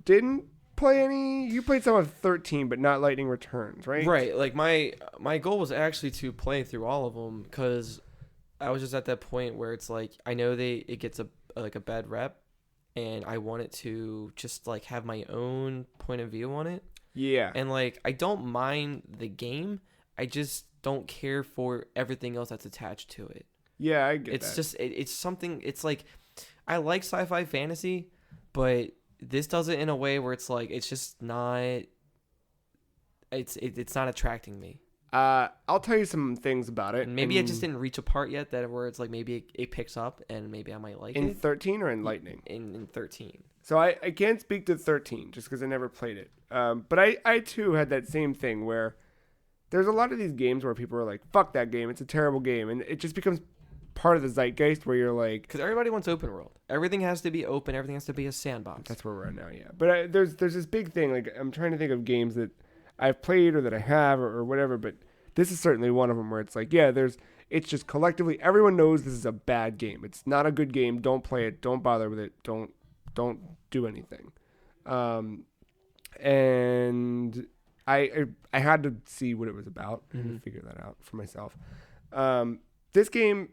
didn't play any? You played some of 13, but not Lightning Returns, right? Right. Like my goal was actually to play through all of them because I was just at that point where it's like I know it gets a bad rep, and I want it to just like have my own point of view on it. Yeah. And like I don't mind the game, I just don't care for everything else that's attached to it. Yeah, I get it's that. just it's something. It's like I like sci-fi fantasy, but this does it in a way where it's like it's just not. It's not attracting me. I'll tell you some things about it. And maybe I just didn't reach a part yet that where it's like maybe it picks up and maybe I might like it. In 13 or in Lightning? In 13. So I can't speak to 13 just because I never played it. But I too had that same thing where there's a lot of these games where people are like, fuck that game, it's a terrible game. And it just becomes part of the zeitgeist where you're like... Because everybody wants open world. Everything has to be open. Everything has to be a sandbox. That's where we're at now, yeah. But there's this big thing. Like I'm trying to think of games that I've played or that I have or whatever, but this is certainly one of them where it's like, yeah, it's just collectively, everyone knows this is a bad game. It's not a good game. Don't play it. Don't bother with it. Don't do anything. And I had to see what it was about and figure that out for myself. This game,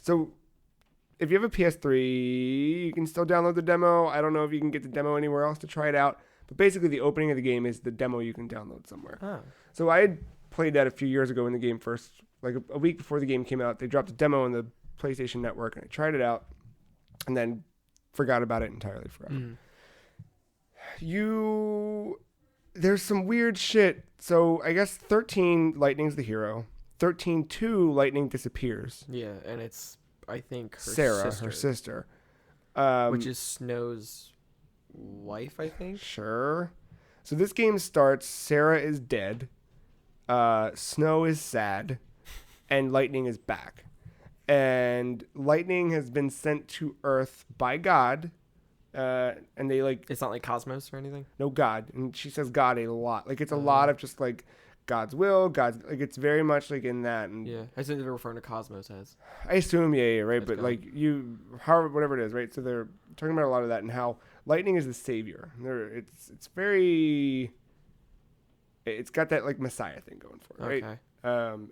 so if you have a PS3, you can still download the demo. I don't know if you can get the demo anywhere else to try it out. But basically, the opening of the game is the demo you can download somewhere. Oh. So I had played that a few years ago when the game first, like a week before the game came out. They dropped a demo on the PlayStation Network, and I tried it out, and then forgot about it entirely forever. There's some weird shit. So I guess 13, Lightning's the hero. 13-2, Lightning disappears. Yeah, and it's, I think, her sister. which is Snow's wife, I think. Sure. So this game starts, Sarah is dead, Snow is sad, and Lightning is back. And Lightning has been sent to Earth by God, and they like... It's not like Cosmos or anything? No, God. And she says God a lot. Like, it's a lot of just, like, God's will, God's... Like, it's very much, like, in that. And Yeah. I think they're referring to Cosmos as. I assume, yeah, right? That's But, God. like, however, whatever it is, right? So they're talking about a lot of that and how Lightning is the savior. It's very... It's got that, like, Messiah thing going for it, right? Okay.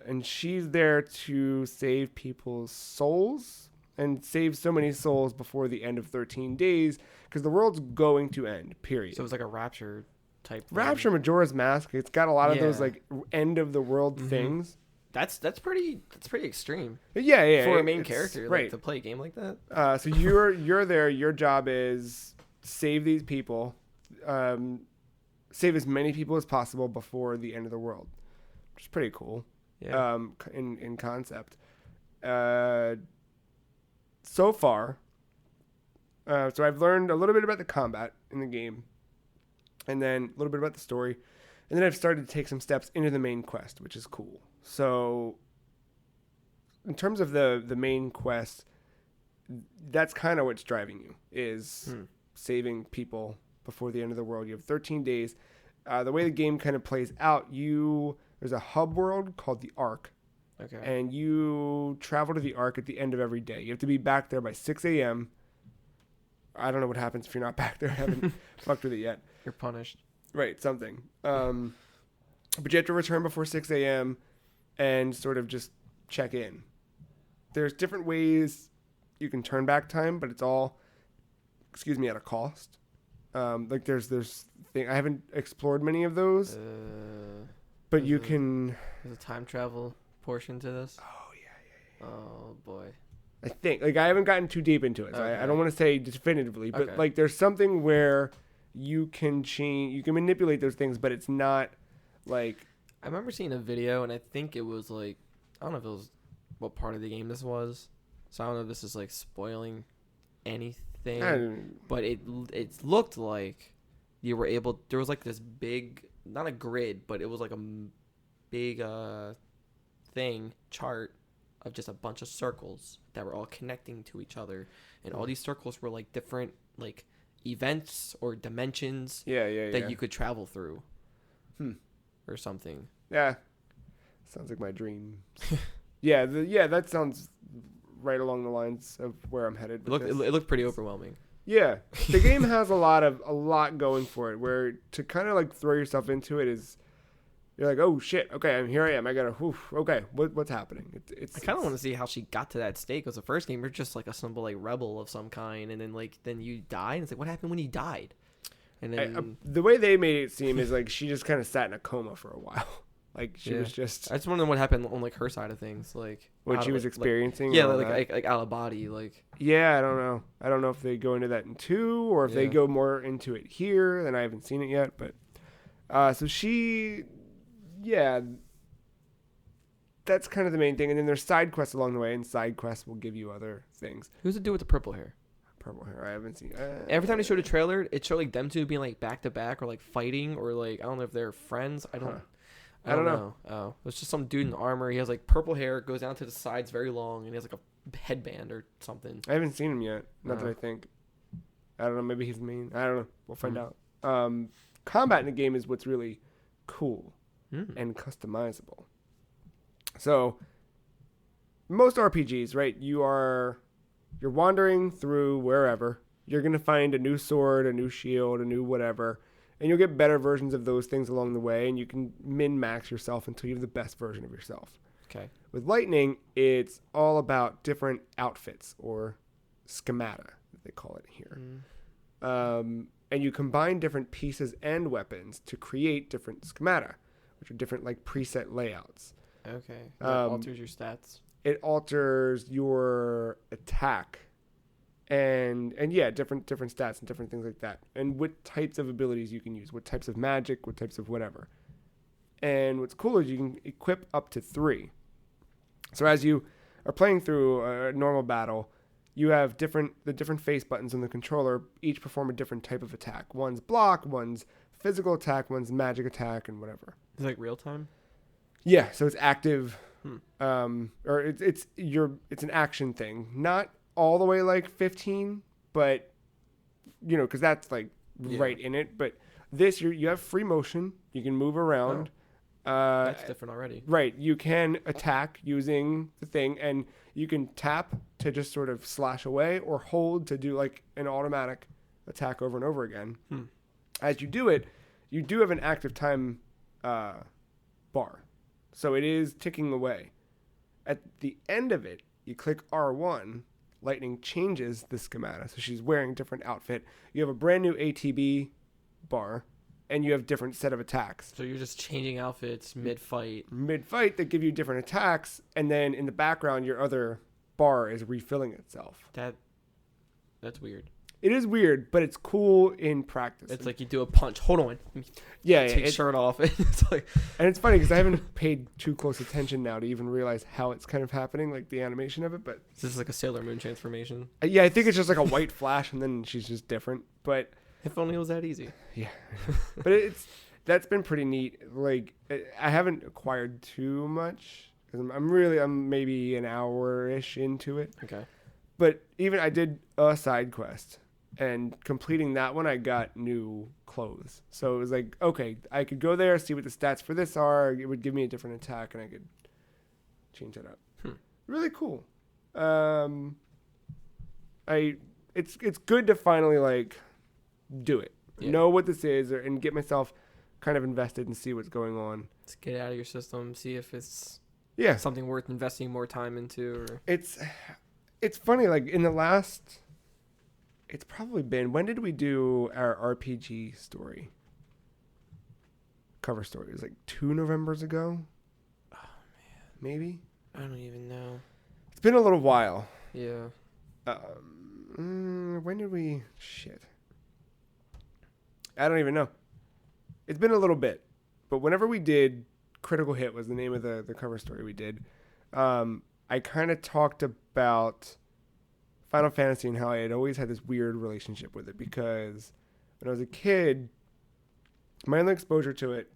And she's there to save people's souls and save so many souls before the end of 13 days because the world's going to end, period. So it was like a rapture type thing. Rapture, Majora's Mask, it's got a lot of those Yeah. like end of the world things. That's pretty extreme Yeah, for a main it's- character, like, right? to play a game like that. So you're there. Your job is save these people, save as many people as possible before the end of the world, which is pretty cool. Yeah. In concept. So far, so I've learned a little bit about the combat in the game, and then a little bit about the story, and then I've started to take some steps into the main quest, which is cool. So, in terms of the main quest, that's kind of what's driving you, is saving people before the end of the world. You have 13 days. The way the game kind of plays out, there's a hub world called the Ark, Okay. and you travel to the Ark at the end of every day. You have to be back there by 6 a.m. I don't know what happens if you're not back there. I haven't fucked with it yet. You're punished. Right, something. But you have to return before 6 a.m. and sort of just check in. There's different ways you can turn back time, but it's all, at a cost. Like there's I haven't explored many of those, but you can. There's a time travel portion to this. Oh yeah. Oh boy. I think like I haven't gotten too deep into it, so Okay. I don't want to say definitively, but Okay. like there's something where you can manipulate those things, but it's not like. I remember seeing a video, and I think it was like, I don't know if it was what part of the game this was, so I don't know if this is like spoiling anything, but it looked like you were able. There was like this big, not a grid, but it was like a big chart of just a bunch of circles that were all connecting to each other, and all these circles were like different like events or dimensions that you could travel through, or something. Yeah, sounds like my dream. yeah, that sounds right along the lines of where I'm headed. It looked pretty overwhelming. Yeah, the game has a lot going for it. Where to kind of like throw yourself into it is, you're like, oh shit, okay, here I am. I gotta, okay, what's happening? I kind of want to see how she got to that state, because the first game you're just like a simple like rebel of some kind, and then you die, and it's like, what happened when you died? And then the way they made it seem is like she just kind of sat in a coma for a while. Like she was just. I just want to know what happened on like her side of things, like what she was experiencing. like out of body, like. Yeah, I don't know. I don't know if they go into that in 2 or if they go more into it here. Then I haven't seen it yet, but so she, that's kind of the main thing. And then there's side quests along the way, and side quests will give you other things. Who's the dude with the purple hair? Purple hair. I haven't seen. Every time they showed a trailer, it showed like them two being like back to back or like fighting, or like I don't know if they're friends. I don't know. Oh, it's just some dude in armor. He has like purple hair, goes down to the sides very long, and he has like a headband or something. I haven't seen him yet. Not that I think. I don't know. Maybe he's mean. I don't know. We'll find out. Combat in the game is what's really cool and customizable. So most RPGs, right? You're wandering through wherever. You're gonna find a new sword, a new shield, a new whatever. And you'll get better versions of those things along the way, and you can min-max yourself until you have the best version of yourself. Okay. With Lightning, it's all about different outfits, or schemata, they call it here. And you combine different pieces and weapons to create different schemata, which are different like preset layouts. Okay. That alters your stats. It alters your attack. And different stats and different things like that, and what types of abilities you can use, what types of magic, what types of whatever. And what's cool is you can equip up to 3. So as you are playing through a normal battle, you have the different face buttons on the controller each perform a different type of attack. One's block, one's physical attack, one's magic attack, and whatever. It's like real time. Yeah, so it's active, or it's an action thing. Not all the way like 15, but because that's like right in it. But this you have free motion. You can move around. That's different already. Right, you can attack using the thing, and you can tap to just sort of slash away, or hold to do like an automatic attack over and over again. As you do it, you do have an active time bar. So it is ticking away. At the end of it, you click R1, Lightning changes the schemata. So she's wearing a different outfit. You have a brand new ATB bar, and you have different set of attacks. So you're just changing outfits mid-fight. Mid-fight that give you different attacks, and then in the background, your other bar is refilling itself. That's weird. It is weird, but it's cool in practice. It's like you do a punch. Hold on. Take shirt off. It's like, and it's funny because I haven't paid too close attention now to even realize how it's kind of happening, like the animation of it. But this is like a Sailor Moon transformation. Yeah, I think it's just like a white flash, and then she's just different. But if only it was that easy. Yeah, but that's been pretty neat. Like I haven't acquired too much because I'm maybe an hour-ish into it. Okay. But even I did a side quest. And completing that one, I got new clothes. So it was like, okay, I could go there, see what the stats for this are. It would give me a different attack, and I could change that up. Really cool. It's good to finally like do it, know what this is, and get myself kind of invested and see what's going on. Let's get it out of your system, see if it's something worth investing more time into. Or it's funny, like in the last. It's probably been, when did we do our RPG story? Cover story. It was like 2 Novembers ago. Oh, man. Maybe? I don't even know. It's been a little while. Yeah. When did we... Shit. I don't even know. It's been a little bit. But whenever we did, Critical Hit was the name of the cover story we did. I kind of talked about Final Fantasy and how I had always had this weird relationship with it, because when I was a kid, my only exposure to it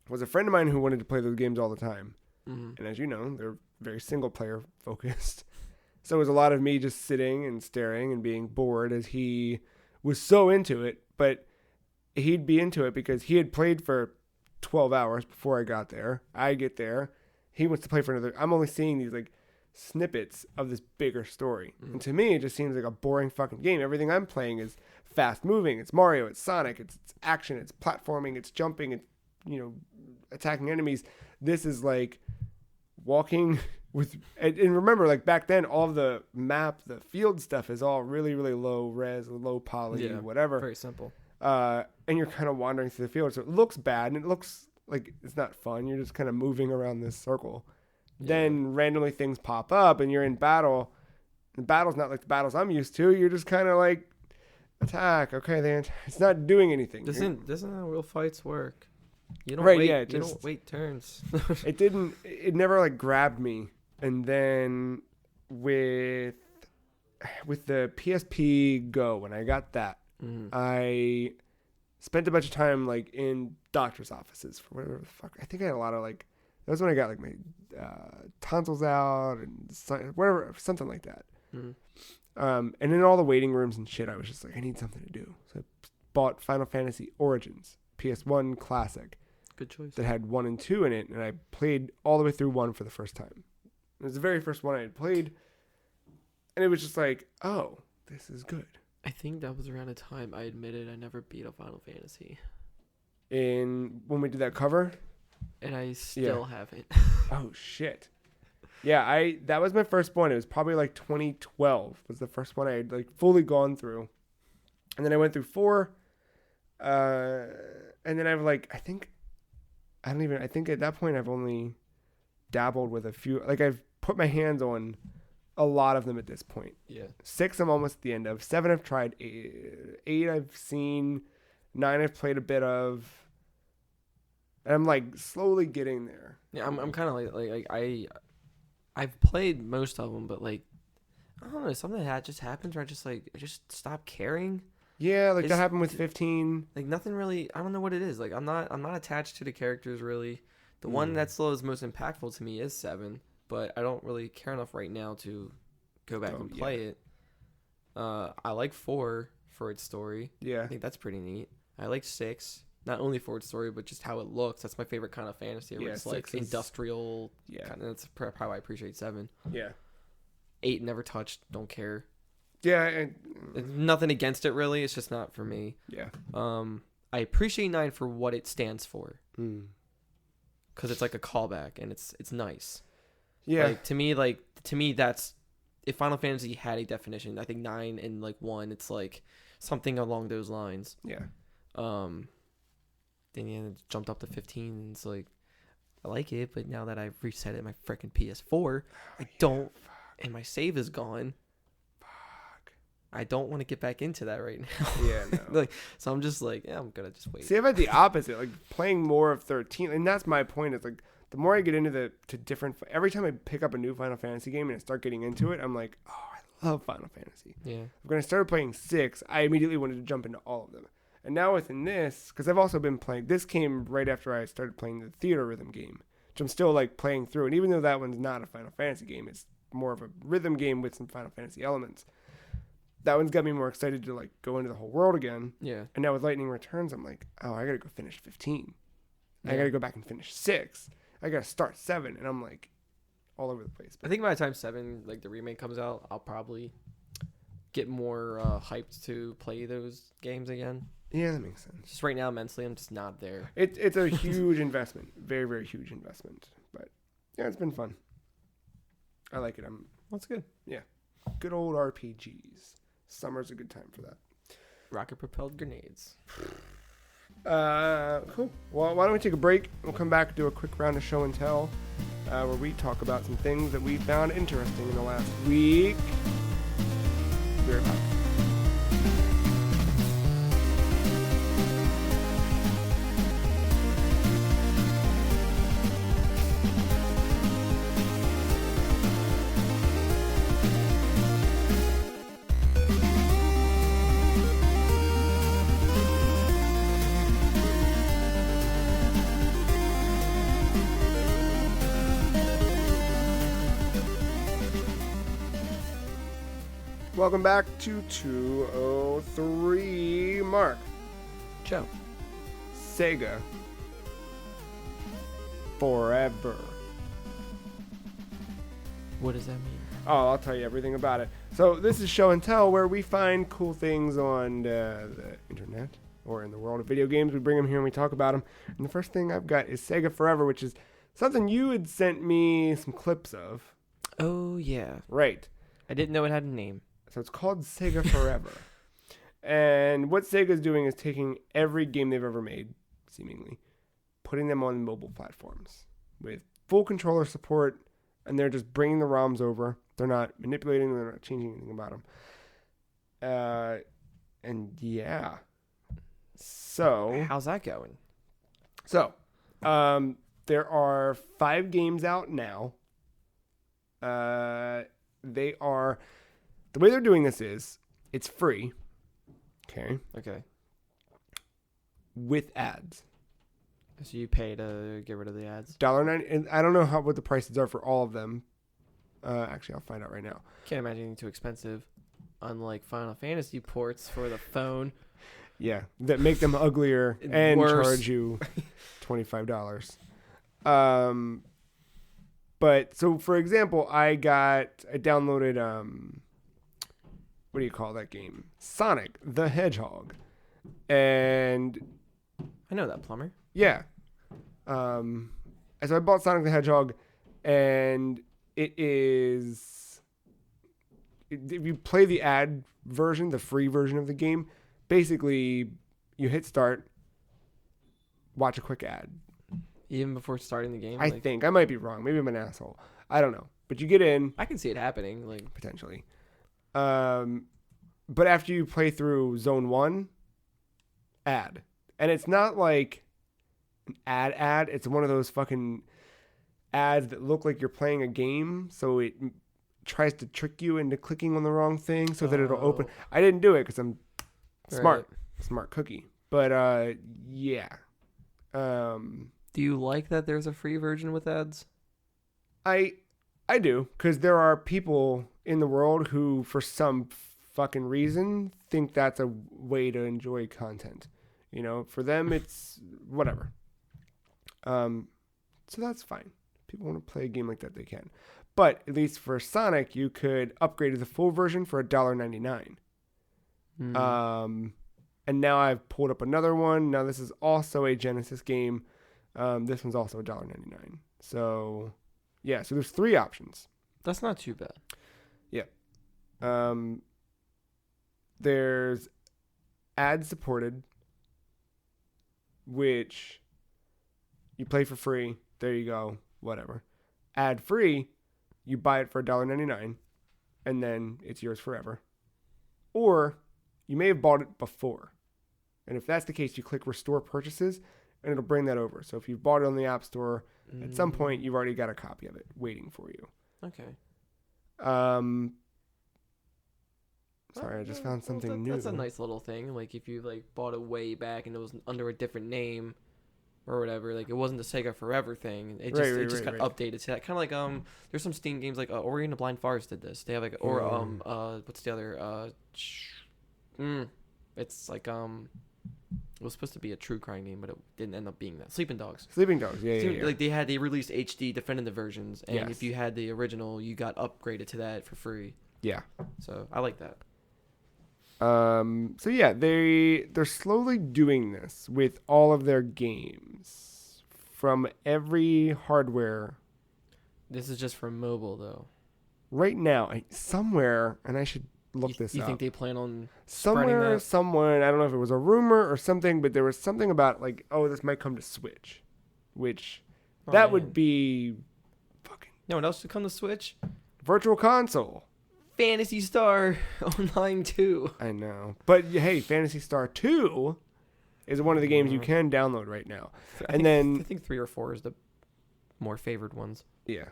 was a friend of mine who wanted to play those games all the time. And as you know, they're very single player focused. So it was a lot of me just sitting and staring and being bored, as he was so into it. But he'd be into it because he had played for 12 hours before I got there. I get there. He wants to play for another. I'm only seeing these like snippets of this bigger story. And to me, it just seems like a boring fucking game. Everything I'm playing is fast moving. It's Mario, it's Sonic, it's action, it's platforming, it's jumping, it's, attacking enemies. This is like walking with, and remember, like back then, all of the map, the field stuff is all really, really low res, low poly, whatever. Very simple. And you're kind of wandering through the field. So it looks bad, and it looks like it's not fun. You're just kind of moving around this circle. Then randomly things pop up and you're in battle. The battle's not like the battles I'm used to. You're just kind of like, attack. Okay, it's not doing anything. Doesn't how real fights work? You don't don't wait turns. It never like grabbed me. And then with the PSP Go, when I got that, I spent a bunch of time like in doctor's offices for whatever the fuck. I think I had a lot of like, that was when I got like my tonsils out and whatever, something like that. And in all the waiting rooms and shit, I was just like, I need something to do. So I bought Final Fantasy Origins, PS1 Classic. Good choice. That had 1 and 2 in it, and I played all the way through 1 for the first time. It was the very first one I had played, and it was just like, oh, this is good. I think that was around the time I admitted I never beat a Final Fantasy. When we did that cover? And I still haven't. Oh, shit. Yeah, that was my first one. It was probably like 2012 was the first one I had like fully gone through. And then I went through 4. And then I've like, I think at that point I've only dabbled with a few. Like I've put my hands on a lot of them at this point. Yeah. 6 I'm almost at the end of. 7 I've tried. 8 I've seen. 9 I've played a bit of. And I'm like slowly getting there. Yeah, I'm kind of like I've played most of them, but like I don't know, something that just happens where I just stop caring. Yeah, like It's- that happened with 15. Like nothing really. I don't know what it is. Like I'm not attached to the characters really. The one that's still is most impactful to me is 7, but I don't really care enough right now to go back and play it. I like 4 for its story. Yeah. I think that's pretty neat. I like 6, not only for its story, but just how it looks. That's my favorite kind of fantasy. Where it's like industrial. Yeah. Kind of, that's probably why I appreciate 7. Yeah. 8 never touched. Don't care. Yeah. Nothing against it really. It's just not for me. Yeah. I appreciate 9 for what it stands for. Mm. Because it's like a callback and it's nice. Yeah. Like, to me, that's if Final Fantasy had a definition. I think 9 and like 1, it's like something along those lines. Yeah. Then it jumped up to 15, and it's like I like it, but now that I've reset it, my freaking PS4, I don't, and my save is gone. I don't want to get back into that right now. Yeah, no. Like, so I'm just like, yeah, I'm gonna just wait. See, I've had the opposite, like playing more of 13, and that's my point. It's like the more I get into every time I pick up a new Final Fantasy game and I start getting into it, I'm like, oh, I love Final Fantasy. Yeah. When I started playing 6, I immediately wanted to jump into all of them. And now within this, because I've also been playing, this came right after I started playing the Theater Rhythm game, which I'm still like playing through. And even though that one's not a Final Fantasy game, it's more of a rhythm game with some Final Fantasy elements. That one's got me more excited to like go into the whole world again. Yeah. And now with Lightning Returns, I'm like, oh, I gotta go finish 15. Yeah. I gotta go back and finish 6. I gotta start 7, and I'm like all over the place. I think by the time 7, like the remake comes out, I'll probably get more hyped to play those games again. Yeah, that makes sense. Just right now, mentally, I'm just not there. It's a huge investment, very very huge investment. But yeah, it's been fun. I like it. That's good. Yeah, good old RPGs. Summer's a good time for that. Rocket propelled grenades. Cool. Well, why don't we take a break? We'll come back and do a quick round of show and tell, where we talk about some things that we found interesting in the last week. Be right back. Welcome back to 203. Mark. Joe. Sega Forever. What does that mean? Oh, I'll tell you everything about it. So this is Show and Tell, where we find cool things on the internet or in the world of video games. We bring them here and we talk about them. And the first thing I've got is Sega Forever, which is something you had sent me some clips of. Oh, yeah. Right. I didn't know it had a name. So it's called Sega Forever. And what Sega's doing is taking every game they've ever made, seemingly, putting them on mobile platforms with full controller support, and they're just bringing the ROMs over. They're not manipulating them. They're not changing anything about them. And yeah. So How's that going? So, there are 5 games out now. They are... The way they're doing this is, it's free. Okay. Okay. With ads. So you pay to get rid of the ads? $1.90. And I don't know what the prices are for all of them. Actually, I'll find out right now. Can't imagine anything too expensive. Unlike Final Fantasy ports for the phone. Yeah, that make them uglier and Worse. charge you $25. But so for example, I downloaded what do you call that game? Sonic the Hedgehog, and I know that, plumber. yeah, so I bought Sonic the Hedgehog, and it is if you play the ad version, the free version of the game. Basically, you hit start, watch a quick ad. Even before starting the game? I think. I might be wrong. Maybe I'm an asshole. I don't know. But you get in. I can see it happening. Like Potentially. But after you play through Zone 1, ad. And it's not like an ad. It's one of those fucking ads that look like you're playing a game. So tries to trick you into clicking on the wrong thing so that it'll open. I didn't do it because I'm smart, smart cookie. But yeah. Do you like that there's a free version with ads? I do, because there are people in the world who, for some fucking reason, think that's a way to enjoy content. You know, for them, it's whatever. So that's fine. People want to play a game like that, they can. But at least for Sonic, you could upgrade to the full version for $1.99. And now I've pulled up another one. Now this is also a Genesis game. This one's also $1.99. So yeah, so there's 3 options. That's not too bad. Yeah. There's ad supported, which you play for free. There you go. Whatever. Ad free, you buy it for $1.99, and then it's yours forever. Or you may have bought it before. And if that's the case, you click restore purchases, and it'll bring that over. So if you've bought it on the App Store, at some point you've already got a copy of it waiting for you. Okay. Sorry, I just found something new. That's a nice little thing. Like if you like bought it way back and it was under a different name or whatever, like it wasn't the Sega Forever thing. It just got updated to that. Kind of like there's some Steam games like Ori and the Blind Forest did this. They have like what's the other it's like it was supposed to be a true crime game, but it didn't end up being that. Sleeping Dogs. Yeah. Like they released HD definitive versions, and if you had the original, you got upgraded to that for free. Yeah. So I like that. So yeah, they're slowly doing this with all of their games from every hardware. This is just for mobile though. Right now, somewhere, and I should look this up. You think they plan on somewhere, someone, I don't know if it was a rumor or something, but there was something about like, oh, this might come to Switch, which that would be fucking. You know what else would come to Switch? Virtual Console. Phantasy Star Online 2. I know. But hey, Phantasy Star 2 is one of the games you can download right now. I think 3 or 4 is the more favored ones. Yeah.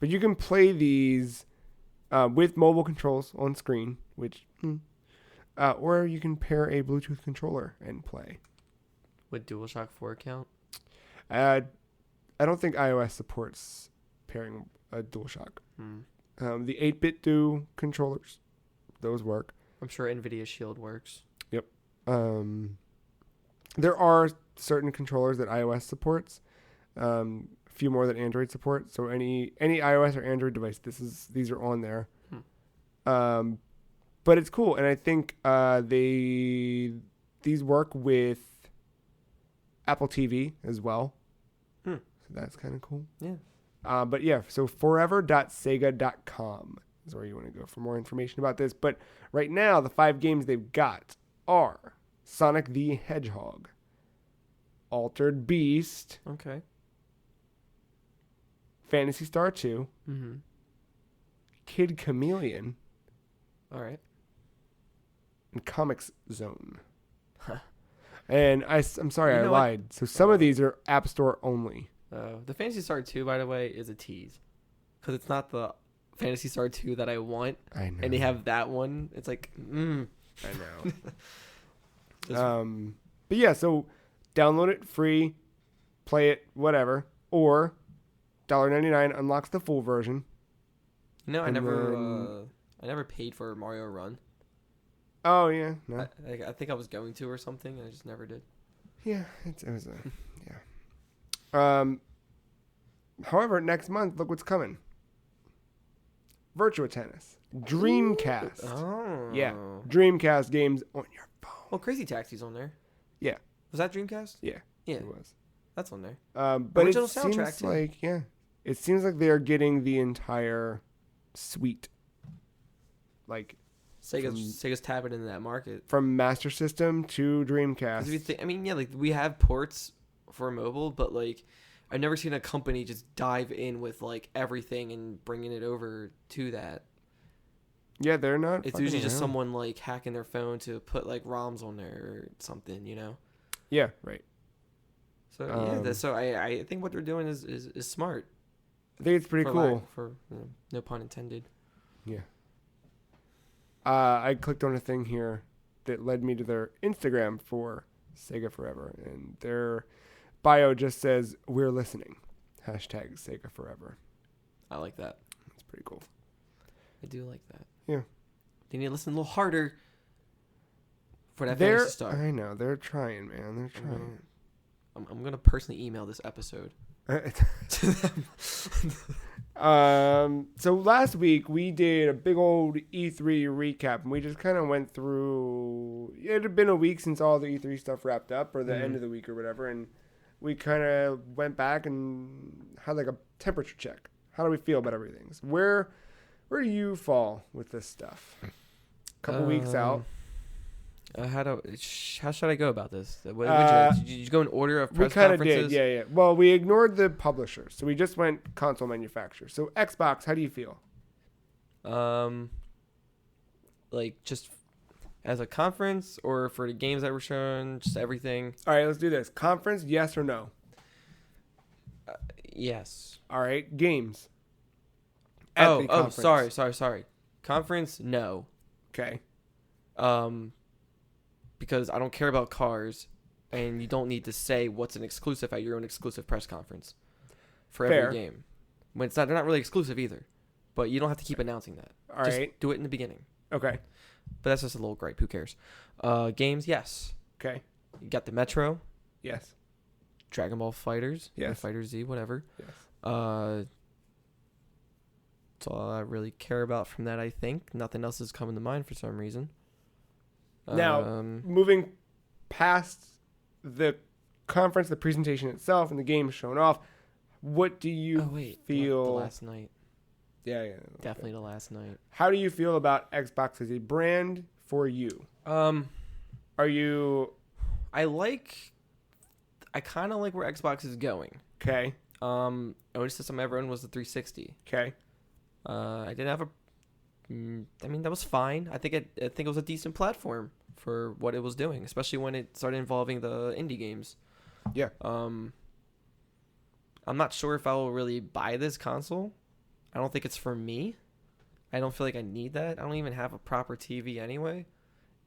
But you can play these with mobile controls on screen, which or you can pair a Bluetooth controller and play. Would DualShock 4 count? I don't think iOS supports pairing a DualShock. The 8-bit do controllers, those work. I'm sure NVIDIA Shield works. Yep. There are certain controllers that iOS supports. A few more that Android supports. So any iOS or Android device, these are on there. But it's cool, and I think these work with Apple TV as well. So that's kind of cool. Yeah. But yeah, so forever.sega.com is where you want to go for more information about this. But right now, the 5 games they've got are Sonic the Hedgehog, Altered Beast, okay, Phantasy Star 2, Kid Chameleon, all right, and Comics Zone. And I'm sorry, I lied. So some of these are App Store only. The Phantasy Star 2, by the way, is a tease. Because it's not the Phantasy Star 2 that I want. I know. And they have that one. It's like, I know. But yeah, so download it free, play it, whatever. Or $1.99 unlocks the full version. No, I never paid for Mario Run. Oh, yeah. No. I think I was going to or something, and I just never did. Yeah, it was a... yeah. However, next month, look what's coming. Virtua Tennis. Dreamcast. Oh. Yeah. Dreamcast games on your phone. Well, Crazy Taxi's on there. Yeah. Was that Dreamcast? Yeah. Yeah. It was. That's on there. But original it soundtrack seems too. like, it seems like they're getting the entire suite. Like, Sega's tapping into that market. From Master System to Dreamcast. Like we have ports for mobile, but like I've never seen a company just dive in with like everything and bringing it over to that. Yeah, they're not. It's usually just someone like hacking their phone to put like ROMs on there or something, you know. Yeah, right. So I think what they're doing is smart. I think it's pretty cool. No pun intended. Yeah. I clicked on a thing here that led me to their Instagram for Sega Forever, and their bio just says, "We're listening." Hashtag Sega Forever. I like that. That's pretty cool. I do like that. Yeah. They need to listen a little harder for that They're, finish to start. I know. They're trying, man. They're trying. I'm going to personally email this episode to them. So last week we did a big old E3 recap, and we just kind of went through. It had been a week since all the E3 stuff wrapped up, or the end of the week, or whatever, and we kind of went back and had like a temperature check. How do we feel about everything? So where do you fall with this stuff? Couple weeks out. How should I go about this? Did you go in order of press we kind of conferences? did, yeah. Well, we ignored the publishers, so we just went console manufacturers. So Xbox, how do you feel? Like just as a conference or for the games that were shown, just everything. All right, let's do this. Conference, yes or no? Yes. All right, games. Sorry. Conference, no. Okay. Because I don't care about cars, and you don't need to say what's an exclusive at your own exclusive press conference for Fair. every game. When they're not really exclusive either, but you don't have to keep announcing that. All just right. do it in the beginning. Okay. But that's just a little gripe. Who cares? Games, yes. Okay. You got the Metro, Yes. Dragon Ball Fighters, Yes. Fighter Z, whatever. Yes. That's all I really care about from that. I think nothing else is coming to mind for some reason. Now, moving past the conference, the presentation itself, and the game shown off, what do you feel? The last night. Yeah. Definitely the last night. How do you feel about Xbox as a brand for you? Are you I kind of like where Xbox is going. okay? Only system I ever owned was the 360. Okay. I didn't have that was fine. I think it was a decent platform for what it was doing, especially when it started involving the indie games. Yeah. I'm not sure if I will really buy this console. I don't think it's for me. I don't feel like I need that. I don't even have a proper TV anyway.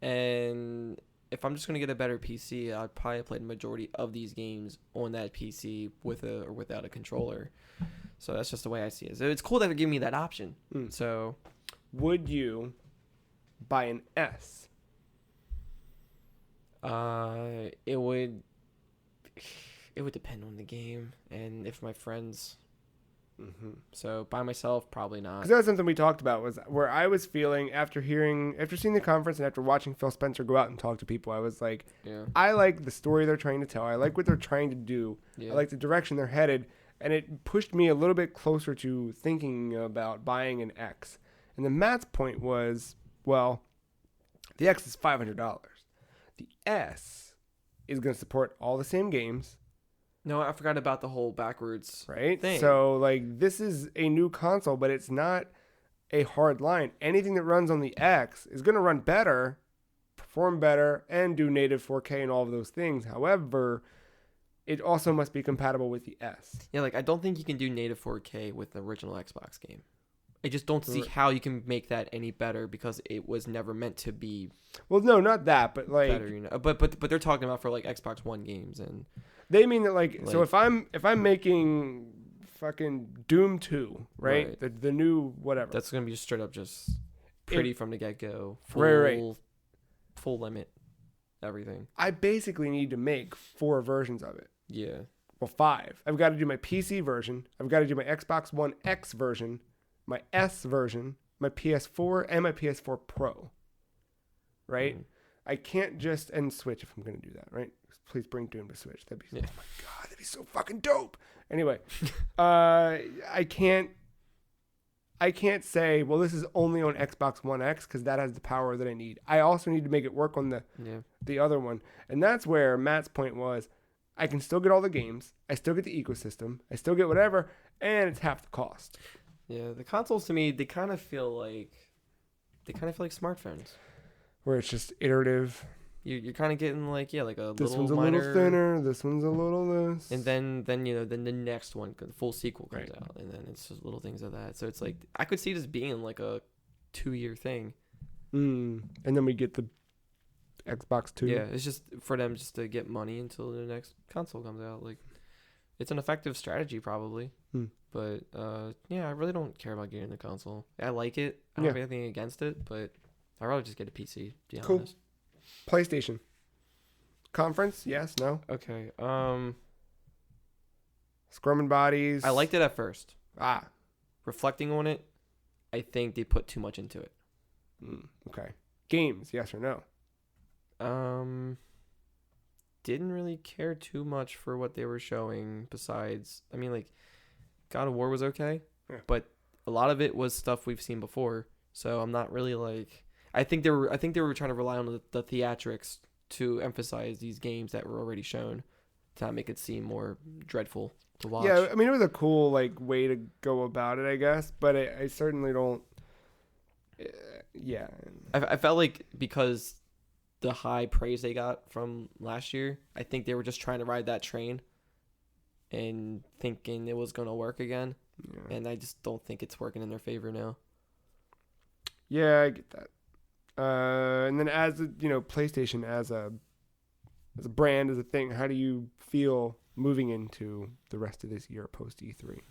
And if I'm just going to get a better PC, I'd probably play the majority of these games on that PC with or without a controller. So that's just the way I see it. So it's cool that they're giving me that option. So would you buy an S? It would depend on the game and if my friends. So by myself, probably not. Because that was something we talked about, was where I was feeling after seeing the conference and after watching Phil Spencer go out and talk to people, I was like, I like the story they're trying to tell. I like what they're trying to do. I like the direction they're headed. And it pushed me a little bit closer to thinking about buying an X. And then Matt's point was, well, the X is $500. The S is going to support all the same games. No, I forgot about the whole backwards thing. So, like, this is a new console, but it's not a hard line. Anything that runs on the X is going to run better, perform better, and do native 4K and all of those things. However, it also must be compatible with the S. Yeah, like, I don't think you can do native 4K with the original Xbox game. I just don't see how you can make that any better because it was never meant to be. Well, no, not that, but like better, But they're talking about for like Xbox One games, and they mean that like so if I'm making fucking Doom 2, right? The new whatever. That's gonna be just straight up just pretty from the get go. Full limit, everything. I basically need to make 4 versions of it. Yeah. Well, 5. I've got to do my PC version. I've got to do my Xbox One X version, my S version, my PS4, and my PS4 Pro. Right? I can't just and Switch if I'm going to do that, right? Please bring Doom to Switch. That'd be oh my god, that'd be so fucking dope. Anyway, I can't say, well, this is only on Xbox One X because that has the power that I need. I also need to make it work on the other one, and that's where Matt's point was. I can still get all the games. I still get the ecosystem. I still get whatever, and it's half the cost. Yeah, the consoles to me, they kind of feel like smartphones, where it's just iterative. You're kind of getting like a this little one's a minor, little thinner. This one's a little this. And then the next one, the full sequel comes out, and then it's just little things of that. So it's like I could see this being like a 2-year thing. And then we get the Xbox 2. Yeah, it's just for them just to get money until the next console comes out. Like, it's an effective strategy probably. But yeah, I really don't care about getting the console. I like it. I don't have anything against it, but I'd rather just get a PC. To be honest. PlayStation conference? Yes, no. Okay. Scrum and Bodies. I liked it at first. Ah. Reflecting on it, I think they put too much into it. Okay. Games, yes or no? Didn't really care too much for what they were showing. Besides, I mean, like, God of War was okay, but a lot of it was stuff we've seen before. So I'm not really like. I think they were trying to rely on the theatrics to emphasize these games that were already shown, to not make it seem more dreadful to watch. Yeah, I mean, it was a cool way to go about it, I guess, but I certainly don't. Yeah. I felt like because the high praise they got from last year, I think they were just trying to ride that train and thinking it was going to work again. Yeah. And I just don't think it's working in their favor now. Yeah, I get that. And then as PlayStation as a brand, as a thing, how do you feel moving into the rest of this year post E3?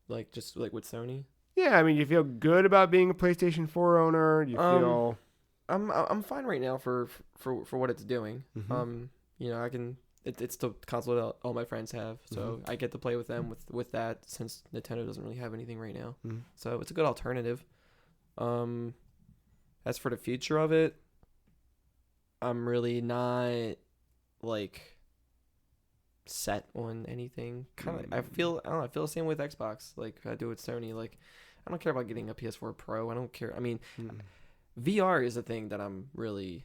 Like, just like with Sony? Yeah, I mean, you feel good about being a PlayStation 4 owner? You feel I'm fine right now for what it's doing. I can it's the console that all my friends have, so I get to play with them with that, since Nintendo doesn't really have anything right now. So it's a good alternative. As for the future of it, I'm really not like set on anything. I feel the same with Xbox, like I do with Sony. Like, I don't care about getting a PS4 Pro. I don't care. I mean, VR is a thing that I'm really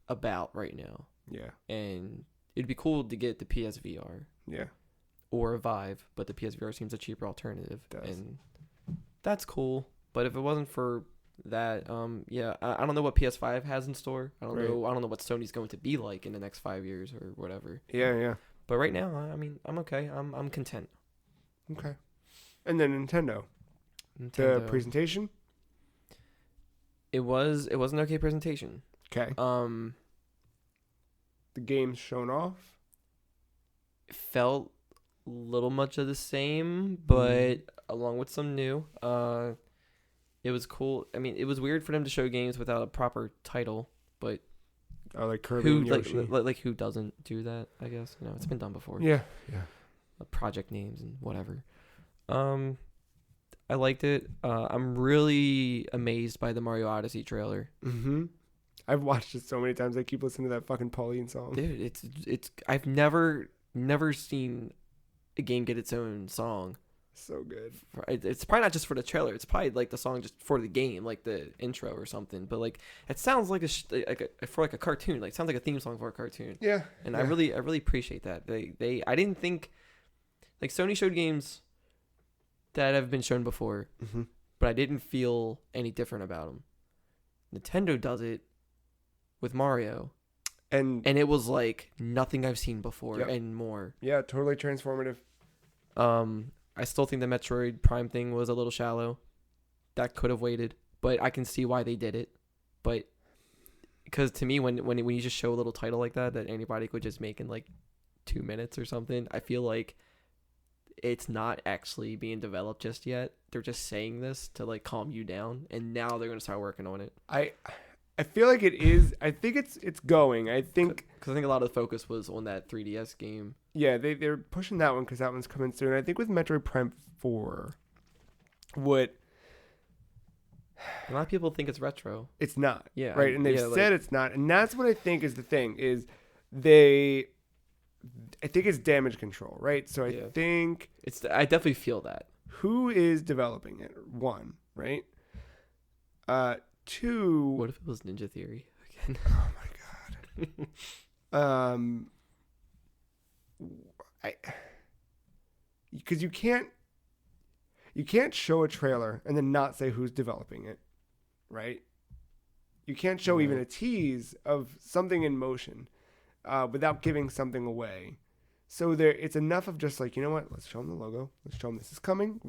about right now. Yeah. And it'd be cool to get the PSVR. Yeah. Or a Vive, but the PSVR seems a cheaper alternative. It does. And that's cool. But if it wasn't for that, I don't know what PS5 has in store. I don't know what Sony's going to be like in the next 5 years or whatever. Yeah. But right now, I mean, I'm okay. I'm content. Okay. And then Nintendo. The presentation? It was an okay presentation. Okay. The games shown off? It felt a little much of the same, but along with some new. It was cool. I mean, it was weird for them to show games without a proper title, but like Kirby and Yoshi. Like who doesn't do that? I guess it's been done before. Yeah. Project names and whatever. I liked it. I'm really amazed by the Mario Odyssey trailer. I've watched it so many times. I keep listening to that fucking Pauline song. Dude, it's. I've never seen a game get its own song. So good. It's probably not just for the trailer. It's probably like the song just for the game, like the intro or something. But like, it sounds like for a cartoon. Like, it sounds like a theme song for a cartoon. Yeah. And I really appreciate that. I didn't think, like, Sony showed games that have been shown before, but I didn't feel any different about them. Nintendo does it with Mario, and it was like nothing I've seen before and more. Yeah, totally transformative. I still think the Metroid Prime thing was a little shallow. That could have waited, but I can see why they did it. But because to me, when you just show a little title like that anybody could just make in like 2 minutes or something, I feel like it's not actually being developed just yet. They're just saying this to like calm you down, and now they're gonna start working on it. I feel like it is. I think it's going. I think because I think a lot of the focus was on that 3DS game. Yeah, they're pushing that one because that one's coming soon. I think with Metroid Prime 4, a lot of people think it's retro. It's not. Yeah. Right, and they've said it's not, and that's what I think is the thing is I think it's damage control, right? So I think I definitely feel that. Who is developing it? One, right? Two. What if it was Ninja Theory again? Oh my god. Because you can't show a trailer and then not say who's developing it, right? You can't show even a tease of something in motion without giving something away. So it's enough of just like, you know what? Let's show them the logo. Let's show them this is coming.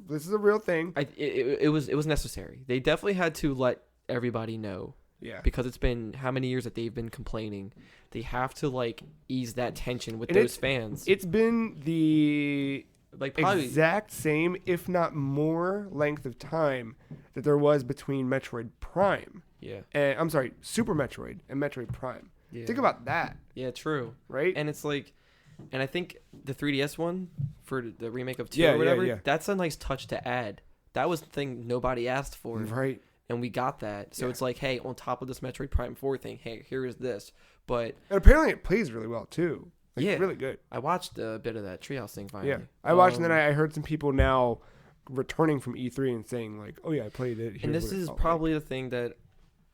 This is a real thing. It was necessary. They definitely had to let everybody know. Yeah. Because it's been how many years that they've been complaining. They have to like ease that tension with And those fans. It's been the like probably exact same, if not more, length of time that there was between Metroid Prime. Yeah. And I'm sorry, Super Metroid and Metroid Prime. Yeah. Think about that. Yeah, true. Right? And it's like, and I think the 3DS one for the remake of 2 or whatever, that's a nice touch to add. That was the thing nobody asked for. Right. And we got that. So it's like, hey, on top of this Metroid Prime 4 thing, hey, here is this. But and apparently it plays really well too. Like, yeah. Really good. I watched a bit of that Treehouse thing finally. Yeah. I watched and then I heard some people now returning from E3 and saying like, oh yeah, I played it. And this is probably the thing that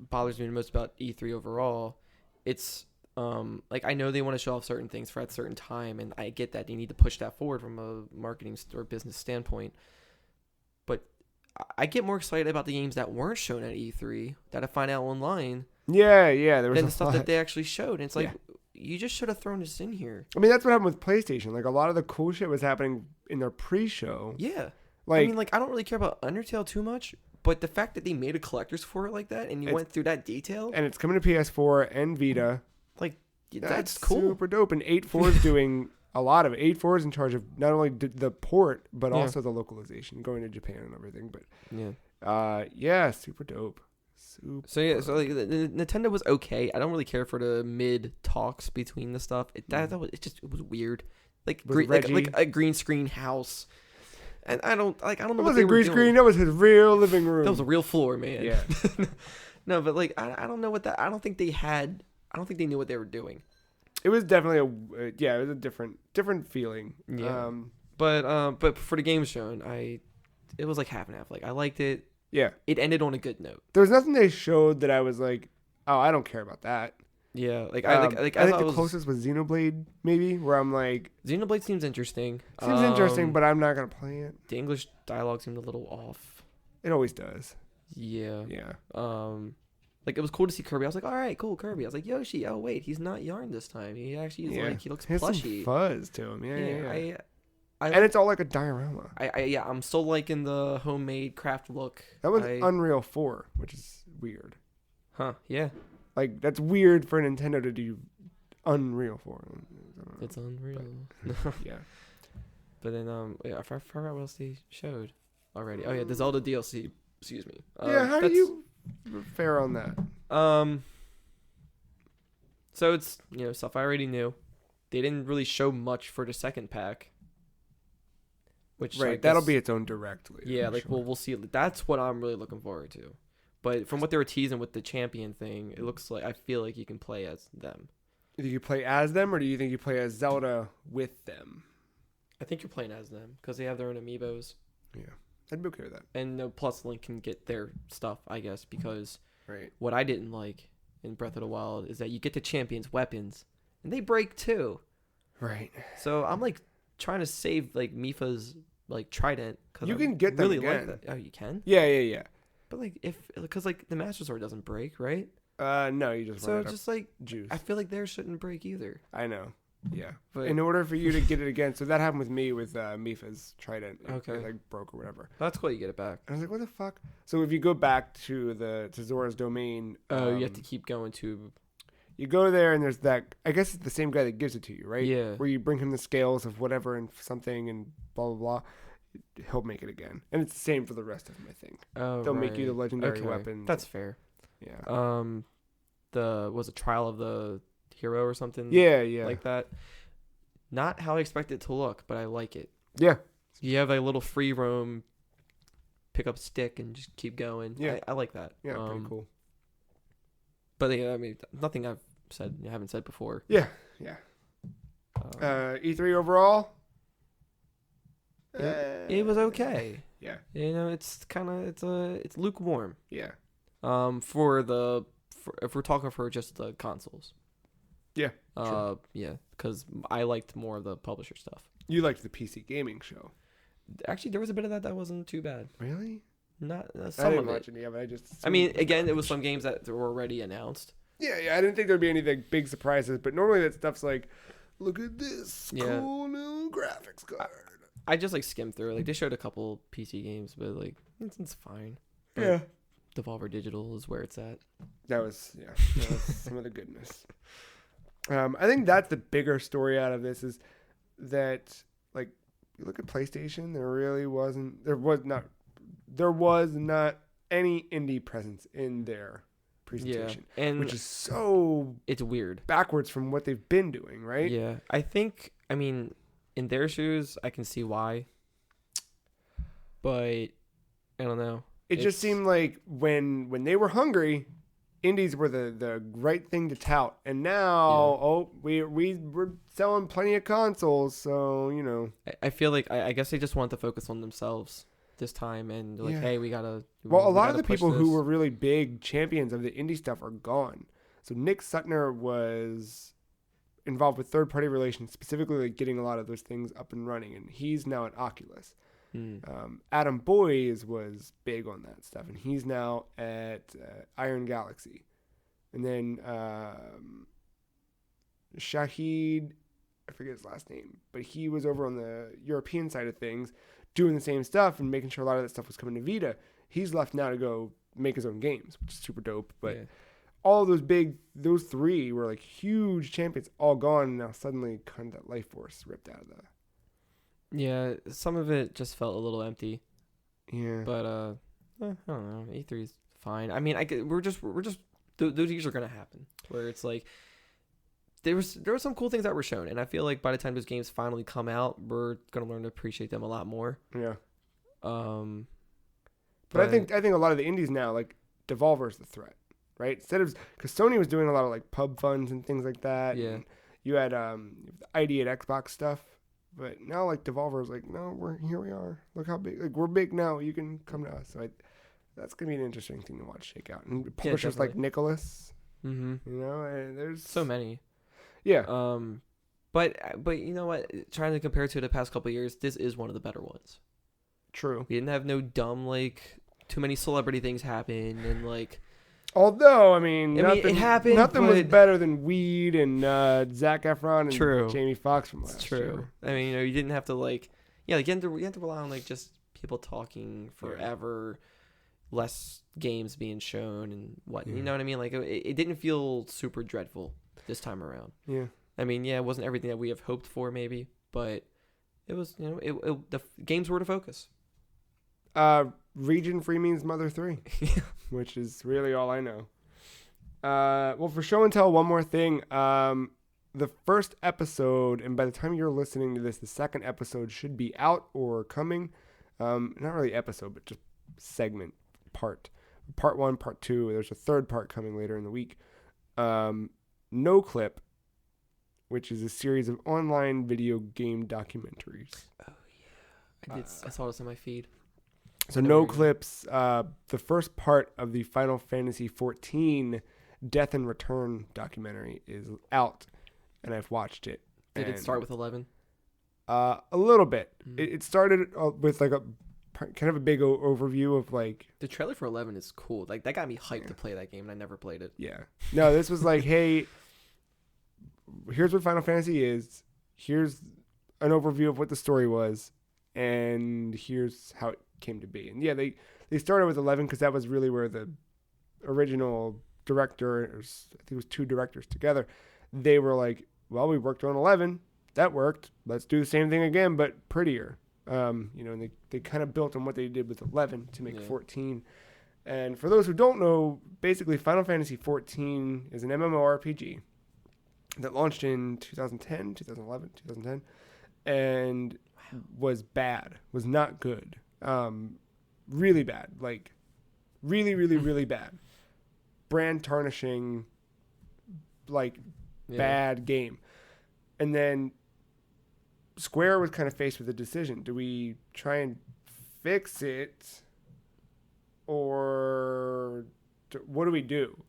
bothers me the most about E3 overall. It's like I know they want to show off certain things for at a certain time, and I get that you need to push that forward from a marketing or business standpoint. But I get more excited about the games that weren't shown at E3 that I find out online. Yeah, there was than the stuff that they actually showed. And it's like you just should have thrown this in here. I mean, that's what happened with PlayStation. Like a lot of the cool shit was happening in their pre-show. Yeah. Like, I mean, like I don't really care about Undertale too much, but the fact that they made a collector's for it like that, and you went through that detail, and it's coming to PS4 and Vita. Like that's cool. Super dope. And 8.4 is doing a lot of it. 8.4 is in charge of not only the port, but also the localization, going to Japan and everything. But super dope. So like the Nintendo was okay. I don't really care for the mid talks between the stuff. It was weird. Like like a green screen house. And I don't know what they were doing. That was a green screen. That was his real living room. That was a real floor, man. Yeah. No, but like I don't know what that. I don't think they knew what they were doing. It was definitely it was a different feeling. Yeah. But for the game shown, it was like half and half. Like I liked it. Yeah. It ended on a good note. There was nothing they showed that I was like, oh, I don't care about that. Yeah, like I think the closest was Xenoblade, maybe, where I'm like, Xenoblade seems interesting. Interesting, but I'm not gonna play it. The English dialogue seemed a little off. It always does. Yeah. Yeah. Like it was cool to see Kirby. I was like, all right, cool, Kirby. I was like, Yoshi. Oh wait, he's not Yarn this time. He actually is like he looks plushy. Some fuzz to him. Yeah. And it's all like a diorama. I'm still liking the homemade craft look. That was Unreal 4, which is weird. Huh? Yeah. Like that's weird for Nintendo to do Unreal 4. It's Unreal. But, yeah. But then I forgot what else they showed already. Oh yeah, the Zelda DLC. Excuse me. How do you fare on that? So it's stuff I already knew. They didn't really show much for the second pack. Which that'll be its own direct later. Yeah, like sure. we'll see. That's what I'm really looking forward to. But from what they were teasing with the champion thing, it looks like I feel like you can play as them. Do you play as them, or do you think you play as Zelda with them? I think you're playing as them because they have their own amiibos. Yeah, I'd be okay with that. And plus, Link can get their stuff, I guess, because right. What I didn't like in Breath of the Wild is that you get the champions' weapons and they break too. Right. So I'm like trying to save like Mipha's like trident because you can get them really again. like that. Oh, you can? Yeah. But like because like the Master Sword doesn't break, right? No, you just so just like juice. I feel like theirs shouldn't break either. I know. Yeah, but in order for you to get it again, so that happened with me with Mipha's trident. Okay, it like broke or whatever. That's cool. You get it back. I was like, what the fuck? So if you go back to Zora's domain, you have to keep going to. You go there and there's that. I guess it's the same guy that gives it to you, right? Yeah. Where you bring him the scales of whatever and something and blah blah blah. He'll make it again, and it's the same for the rest of them. I think. Oh, they'll make you the legendary okay. weapon. That's fair. Yeah. Was it Trial of the Hero or something? Yeah. Like that. Not how I expect it to look, but I like it. Yeah. You have a little free roam, pick up a stick and just keep going. Yeah. I like that. Yeah, pretty cool. But yeah, I mean, nothing I haven't said before. Yeah. E3 overall. It was okay. Yeah. It's lukewarm. Yeah. If we're talking for just the consoles. Yeah. Sure. Yeah, because I liked more of the publisher stuff. You liked the PC gaming show. Actually, there was a bit of that wasn't too bad. Really? Not I some didn't of watch it. any of it. I mean, again, it was some games that were already announced. Yeah. I didn't think there'd be any big surprises, but normally that stuff's like, look at this Yeah. cool new graphics card. I just like skimmed through. Like they showed a couple PC games, but like it's fine. But Yeah. Devolver Digital is where it's at. That was some of the goodness. I think that's the bigger story out of this is that, like, you look at PlayStation, there was not any indie presence in their presentation, and which is so it's weird, backwards from what they've been doing, right? Yeah, I mean, in their shoes, I can see why, but I don't know. It just seemed like when they were hungry, indies were the right thing to tout, and now we're selling plenty of consoles, so you know. I feel like I guess they just want to focus on themselves this time, and like, hey, we gotta. Well, a lot of the people who were really big champions of the indie stuff are gone. So Nick Sutner was involved with third-party relations, specifically like getting a lot of those things up and running, and he's now at Oculus. Adam Boyes was big on that stuff, and he's now at Iron Galaxy. And then Shahid, I forget his last name, but he was over on the European side of things doing the same stuff and making sure a lot of that stuff was coming to Vita. He's left now to go make his own games, which is super dope. But all of those three were like huge champions, all gone, and now suddenly kind of that life force ripped out of the... Yeah, some of it just felt a little empty. Yeah. But I don't know. E3 is fine. I mean, we're just those years are gonna happen where it's like there were some cool things that were shown, and I feel like by the time those games finally come out, we're gonna learn to appreciate them a lot more. Yeah. But I think a lot of the indies now, like Devolver is the threat, right? Instead of, because Sony was doing a lot of like pub funds and things like that. Yeah. And you had the ID at Xbox stuff. But now, like, Devolver is like, no, here we are. Look how big. Like, we're big now. You can come to us. So that's going to be an interesting thing to watch shake out. And publishers like Nicholas, you know, and there's so many. Yeah. But you know what? Trying to compare to the past couple of years, this is one of the better ones. True. We didn't have no dumb, like, too many celebrity things happen and, like... Although, I mean it happened. Nothing was better than Weed and Zac Efron and Jamie Foxx from last year. I mean, you didn't have to like, you had to rely on like just people talking forever, less games being shown and what you know what I mean. Like it didn't feel super dreadful this time around. Yeah. I mean, it wasn't everything that we have hoped for, maybe, but it was. The games were to focus. Region Free means Mother 3, which is really all I know. Well, for show and tell, one more thing. The first episode, and by the time you're listening to this, the second episode should be out or coming. Not really episode, but just segment part. Part 1, part 2. There's a third part coming later in the week. Noclip, which is a series of online video game documentaries. Oh, yeah. I saw this on my feed. So Noclip's the first part of the Final Fantasy XIV Death and Return documentary is out, and I've watched it. Did it start with 11? A little bit. It started with like a kind of a big overview of like... The trailer for 11 is cool. Like that got me hyped to play that game, and I never played it. Yeah. No, this was like, hey, here's what Final Fantasy is. Here's an overview of what the story was, and here's how it came to be. And yeah, they started with 11 because that was really where the original directors, I think it was 2 directors together, they were like, well, we worked on 11, that worked, let's do the same thing again but prettier. And they kind of built on what they did with 11 to make 14. And for those who don't know, basically Final Fantasy XIV is an MMORPG that launched in 2010 and was not good. Really bad, like really, really, really bad. Brand tarnishing, like bad game. And then Square was kind of faced with a decision. Do we try and fix it, or what do we do?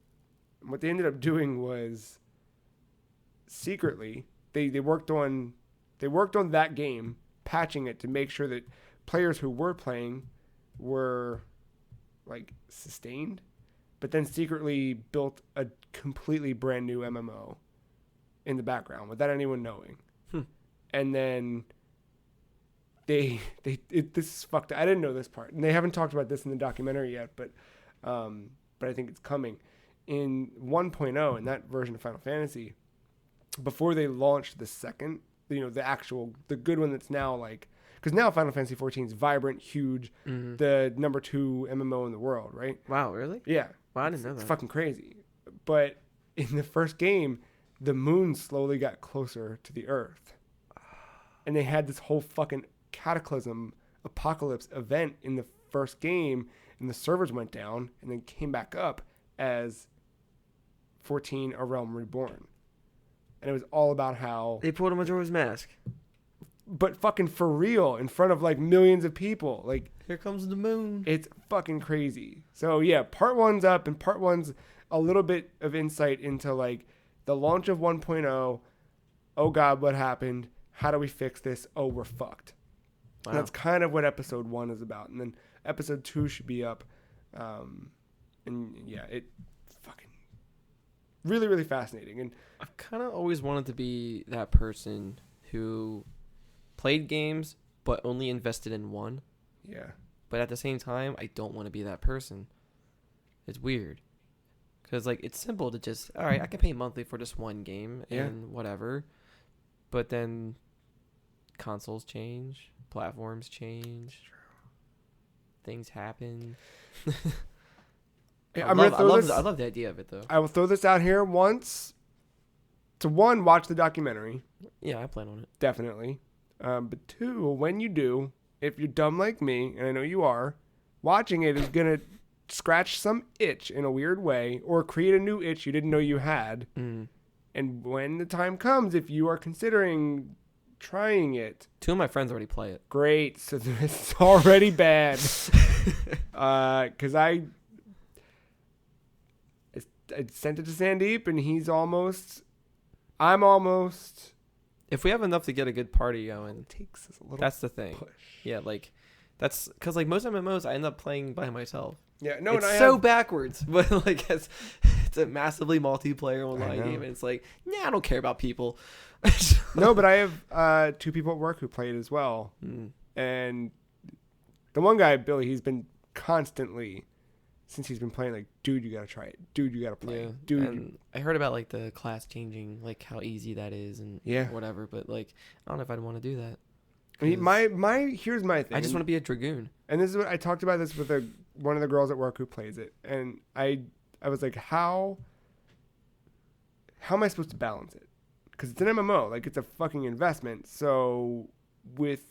And what they ended up doing was secretly they worked on that game, patching it to make sure that players who were playing were like sustained, but then secretly built a completely brand new MMO in the background without anyone knowing. Hmm. And then this is fucked. I didn't know this part, and they haven't talked about this in the documentary yet, but I think it's coming in 1.0 in that version of Final Fantasy. Before they launched the second, the good one that's now like, because now Final Fantasy XIV is vibrant, huge, the number 2 MMO in the world, right? Wow, really? Yeah. Wow, I didn't know that. It's fucking crazy. But in the first game, the moon slowly got closer to the Earth. And they had this whole fucking cataclysm, apocalypse event in the first game, and the servers went down and then came back up as 14 A Realm Reborn. And it was all about how They pulled a Majora's Mask. But fucking for real, in front of like millions of people. Like, Here comes the moon. it's fucking crazy. So yeah, part 1's up, and part 1's a little bit of insight into like the launch of 1.0. Oh God, what happened? How do we fix this? Oh, we're fucked. Wow. And that's kind of what episode 1 is about. And then episode 2 should be up. And yeah, it fucking really, really fascinating. And I've kind of always wanted to be that person who played games but only invested in one. yeah, But at the same time, I don't want to be that person. It's weird. Because, like, it's simple to just, all right, I can pay monthly for just one game and whatever. But then consoles change, platforms change, things happen. Yeah, I love the idea of it, though. I will throw this out here once. To 1, watch the documentary. Yeah, I plan on it. Definitely. But 2, when you do, if you're dumb like me, and I know you are, watching it is going to scratch some itch in a weird way or create a new itch you didn't know you had. Mm. And when the time comes, if you are considering trying it. 2 of my friends already play it. Great. So it's already bad. Because I sent it to Sandeep, and I'm almost. If we have enough to get a good party going, It takes us a little that's the thing. push. Yeah, like, that's because, like, most MMOs, I end up playing by myself. Yeah, no, It's and so backwards, but, like, it's a massively multiplayer online know. game, and it's like, I don't care about people. No, but I have 2 people at work who play it as well. Mm. And the one guy, Billy, he's been constantly, since he's been playing, like, dude, you gotta try it. Dude, you gotta play Yeah, it. Dude. and I heard about, like, the class changing, like, how easy that is and whatever, but, like, I don't know if I'd want to do that. I mean, here's my thing. I just want to be a dragoon. And this is what I talked about this with one of the girls at work who plays it. And I was like, how am I supposed to balance it? Because it's an MMO, like, it's a fucking investment. So with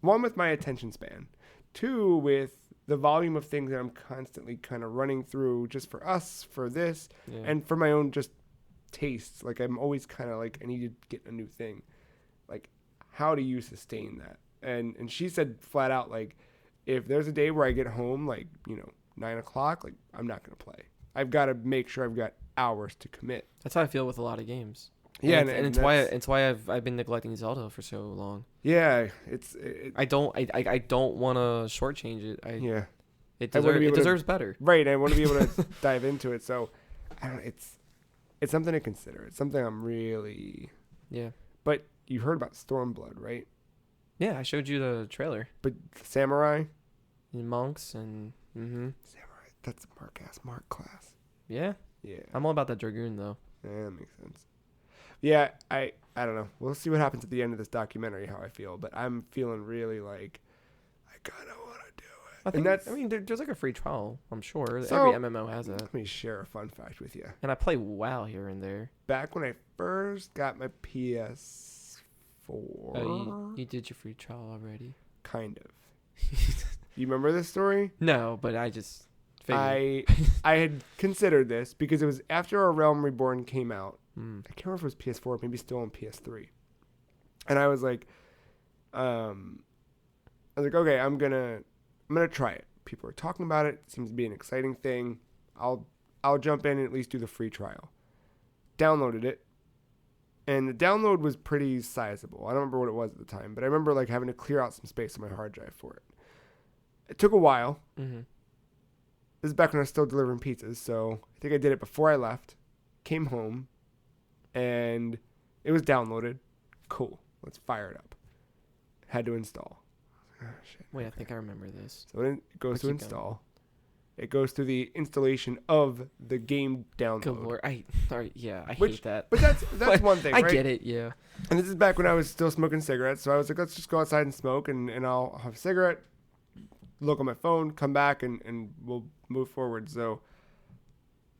my attention span, 2, with the volume of things that I'm constantly kind of running through just for us, for this, and for my own just tastes. Like, I'm always kind of like, I need to get a new thing. Like, how do you sustain that? And she said flat out, like, if there's a day where I get home, like, 9 o'clock, like, I'm not going to play. I've got to make sure I've got hours to commit. That's how I feel with a lot of games. Yeah, and it's why I've been neglecting Zelda for so long. Yeah, I don't want to shortchange it. It deserves better. Right, I want to be able to dive into it. So, I don't. It's something to consider. It's something I'm really. Yeah. But you heard about Stormblood, right? Yeah, I showed you the trailer. But Samurai. And monks and. Samurai. That's Mark class. Yeah. Yeah. I'm all about that dragoon though. Yeah, that makes sense. Yeah, I don't know. We'll see what happens at the end of this documentary, how I feel. But I'm feeling really like I kind of want to do it. I mean, there's like a free trial, I'm sure. So, every MMO has that. Let me share a fun fact with you. And I play WoW here and there. Back when I first got my PS4. Oh, you did your free trial already? Kind of. You remember this story? No, but I just figured. I had considered this because it was after A Realm Reborn came out. I can't remember if it was PS4, maybe still on PS3. And I was like, okay, I'm gonna try it. People are talking about it. It seems to be an exciting thing. I'll jump in and at least do the free trial. Downloaded it. And the download was pretty sizable. I don't remember what it was at the time, but I remember like having to clear out some space on my hard drive for it. It took a while. Mm-hmm. This is back when I was still delivering pizzas, so I think I did it before I left. Came home, and It was downloaded. Cool. Let's fire it up. Had to install. Oh, shit. Wait, I think I remember this. So it goes to Keep going. install. It goes through the installation of the game download. Good lord. I Which- hate that. But that's one thing, I right? get it, yeah. And this is back when I was still smoking cigarettes. So I was like, let's just go outside and smoke, and I'll have a cigarette, look on my phone, come back, and we'll move forward. So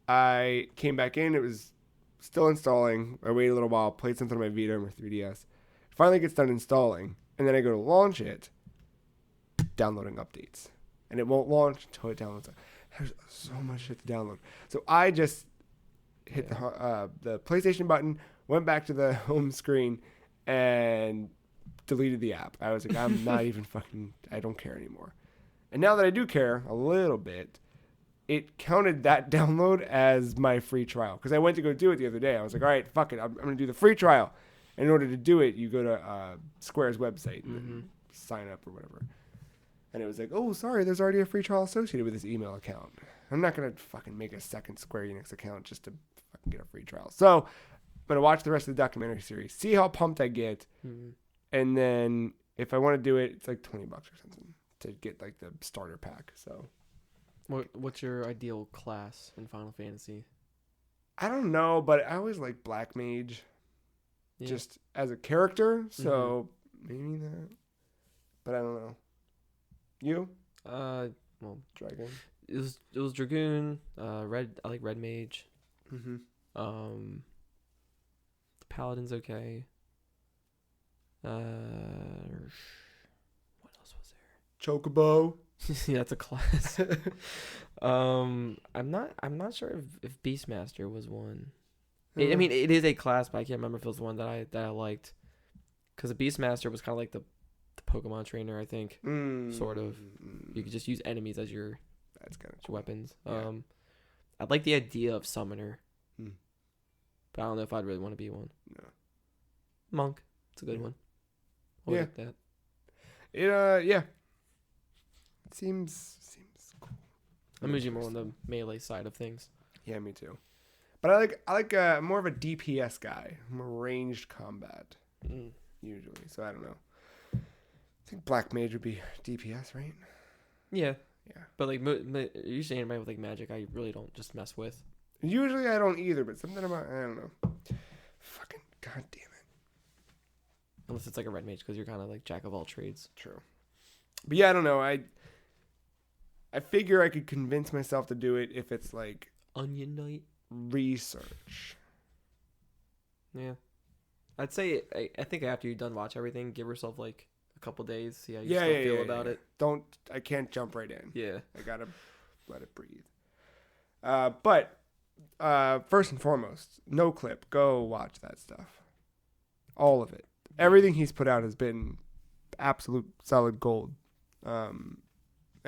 I came back in. It was still installing. I waited a little while, played something on my Vita or my 3DS. Finally gets done installing, and then I go to launch it, downloading updates. And it won't launch until it downloads. There's so much shit to download. So I just hit the PlayStation button, went back to the home screen, and deleted the app. I was like, I'm not even I don't care anymore. And now that I do care a little bit, it counted that download as my free trial. Because I went to go do it the other day. I was like, all right, fuck it. I'm going to do the free trial. And in order to do it, you go to Square's website and sign up or whatever. And it was like, oh, sorry, there's already a free trial associated with this email account. I'm not going to fucking make a second Square Enix account just to fucking get a free trial. So I'm going to watch the rest of the documentary series, see how pumped I get. And then if I want to do it, it's like $20 or something to get like the starter pack. So What's your ideal class in Final Fantasy? I don't know, but I always like Black Mage just as a character. So maybe that. But I don't know. You? Well, Dragon. it was Dragoon. Red. I like Red Mage. Mm-hmm. The Paladin's okay. What else was Chocobo. there? Yeah, that's a class. I'm not sure if Beastmaster was one. I mean, it is a class, but I can't remember if it was one that I liked. Because the Beastmaster was kind of like the Pokemon trainer, I think. Sort of. You could just use enemies as your That's kind of cool. weapons. Yeah. I like the idea of Summoner. Hmm. But I don't know if I'd really want to be one. No. Monk. It's a good one. I Yeah. like that. Yeah. It seems cool. I'm usually more on the melee side of things. Yeah, me too. But I like more of a DPS guy, more ranged combat usually. So I don't know. I think Black Mage would be DPS, right? Yeah. Yeah. But like usually anybody with like magic, I really don't just mess with. Usually I don't either, but something about I don't know. Fucking goddamn it. Unless it's like a red mage, because you're kind of like jack of all trades. True. But yeah, I don't know. I figure I could convince myself to do it if it's like Onion Knight. research. Yeah. I'd say I think after you're done watch everything, give yourself like a couple days, see how you feel about it. I can't jump right in. Yeah. I gotta let it breathe. But first and foremost, Noclip. Go watch that stuff. All of it. Everything he's put out has been absolute solid gold. And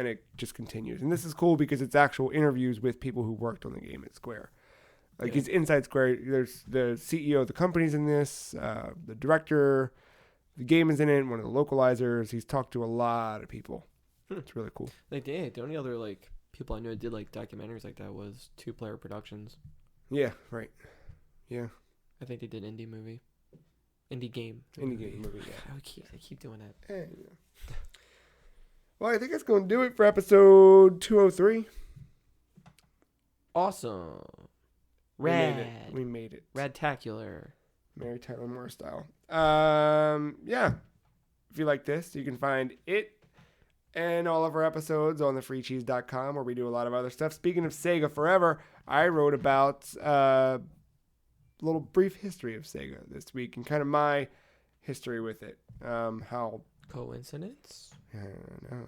it just continues. And this is cool because it's actual interviews with people who worked on the game at Square. Like he's inside Square. There's the CEO of the company's in this, the director, the game is in it, one of the localizers. He's talked to a lot of people. It's really cool. Like, the only other like people I knew that did like documentaries like that was 2-Player Productions. Yeah, right. Yeah. I think they did indie game movie. Yeah. I keep doing that. Yeah. Well, I think that's going to do it for episode 203. Awesome. We made it. Radtacular. Mary Tyler Moore style. Yeah. If you like this, you can find it and all of our episodes on thefreecheese.com, where we do a lot of other stuff. Speaking of Sega Forever, I wrote about a little brief history of Sega this week and kind of my history with it. How Coincidence? I don't know.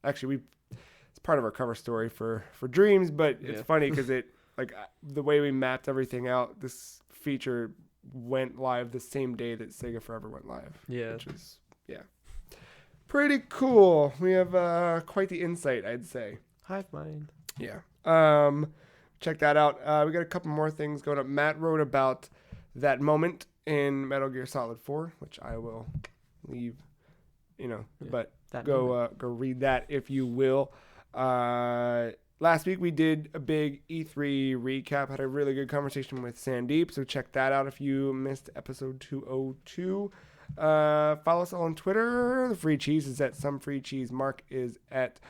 Actually, it's part of our cover story for Dreams, but it's funny because it like the way we mapped everything out. This feature went live the same day that Sega Forever went live. Yeah, which is pretty cool. We have quite the insight, I'd say. Hive mind. Yeah. Check that out. We got a couple more things going up. Matt wrote about that moment in Metal Gear Solid 4, which I will leave. But go read that if you will. last week we did a big E3 recap. Had a really good conversation with Sandeep, so check that out if you missed episode 202. Follow us on Twitter. The Free Cheese is at Some Free Cheese. Mark is at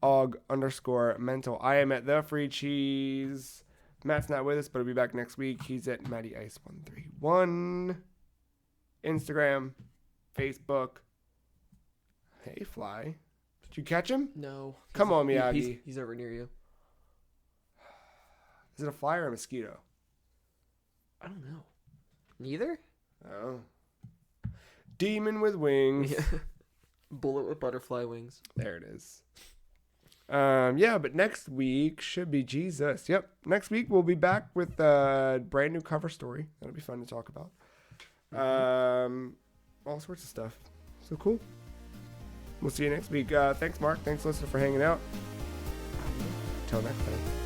og_mental. I am at The Free Cheese. Matt's not with us, but he'll be back next week. He's at MattyIce131. Instagram, Facebook. Hey, Fly. Did you catch him? No. Come on, Miyagi. He's over near you. Is it a fly or a mosquito? I don't know. Neither? Oh. Demon with wings. Yeah. Bullet with butterfly wings. There it is. Yeah, but next week should be Jesus. Yep. Next week we'll be back with a brand new cover story. That'll be fun to talk about. All sorts of stuff. So cool. We'll see you next week. Thanks, Mark. Thanks, listener, for hanging out. Until next time.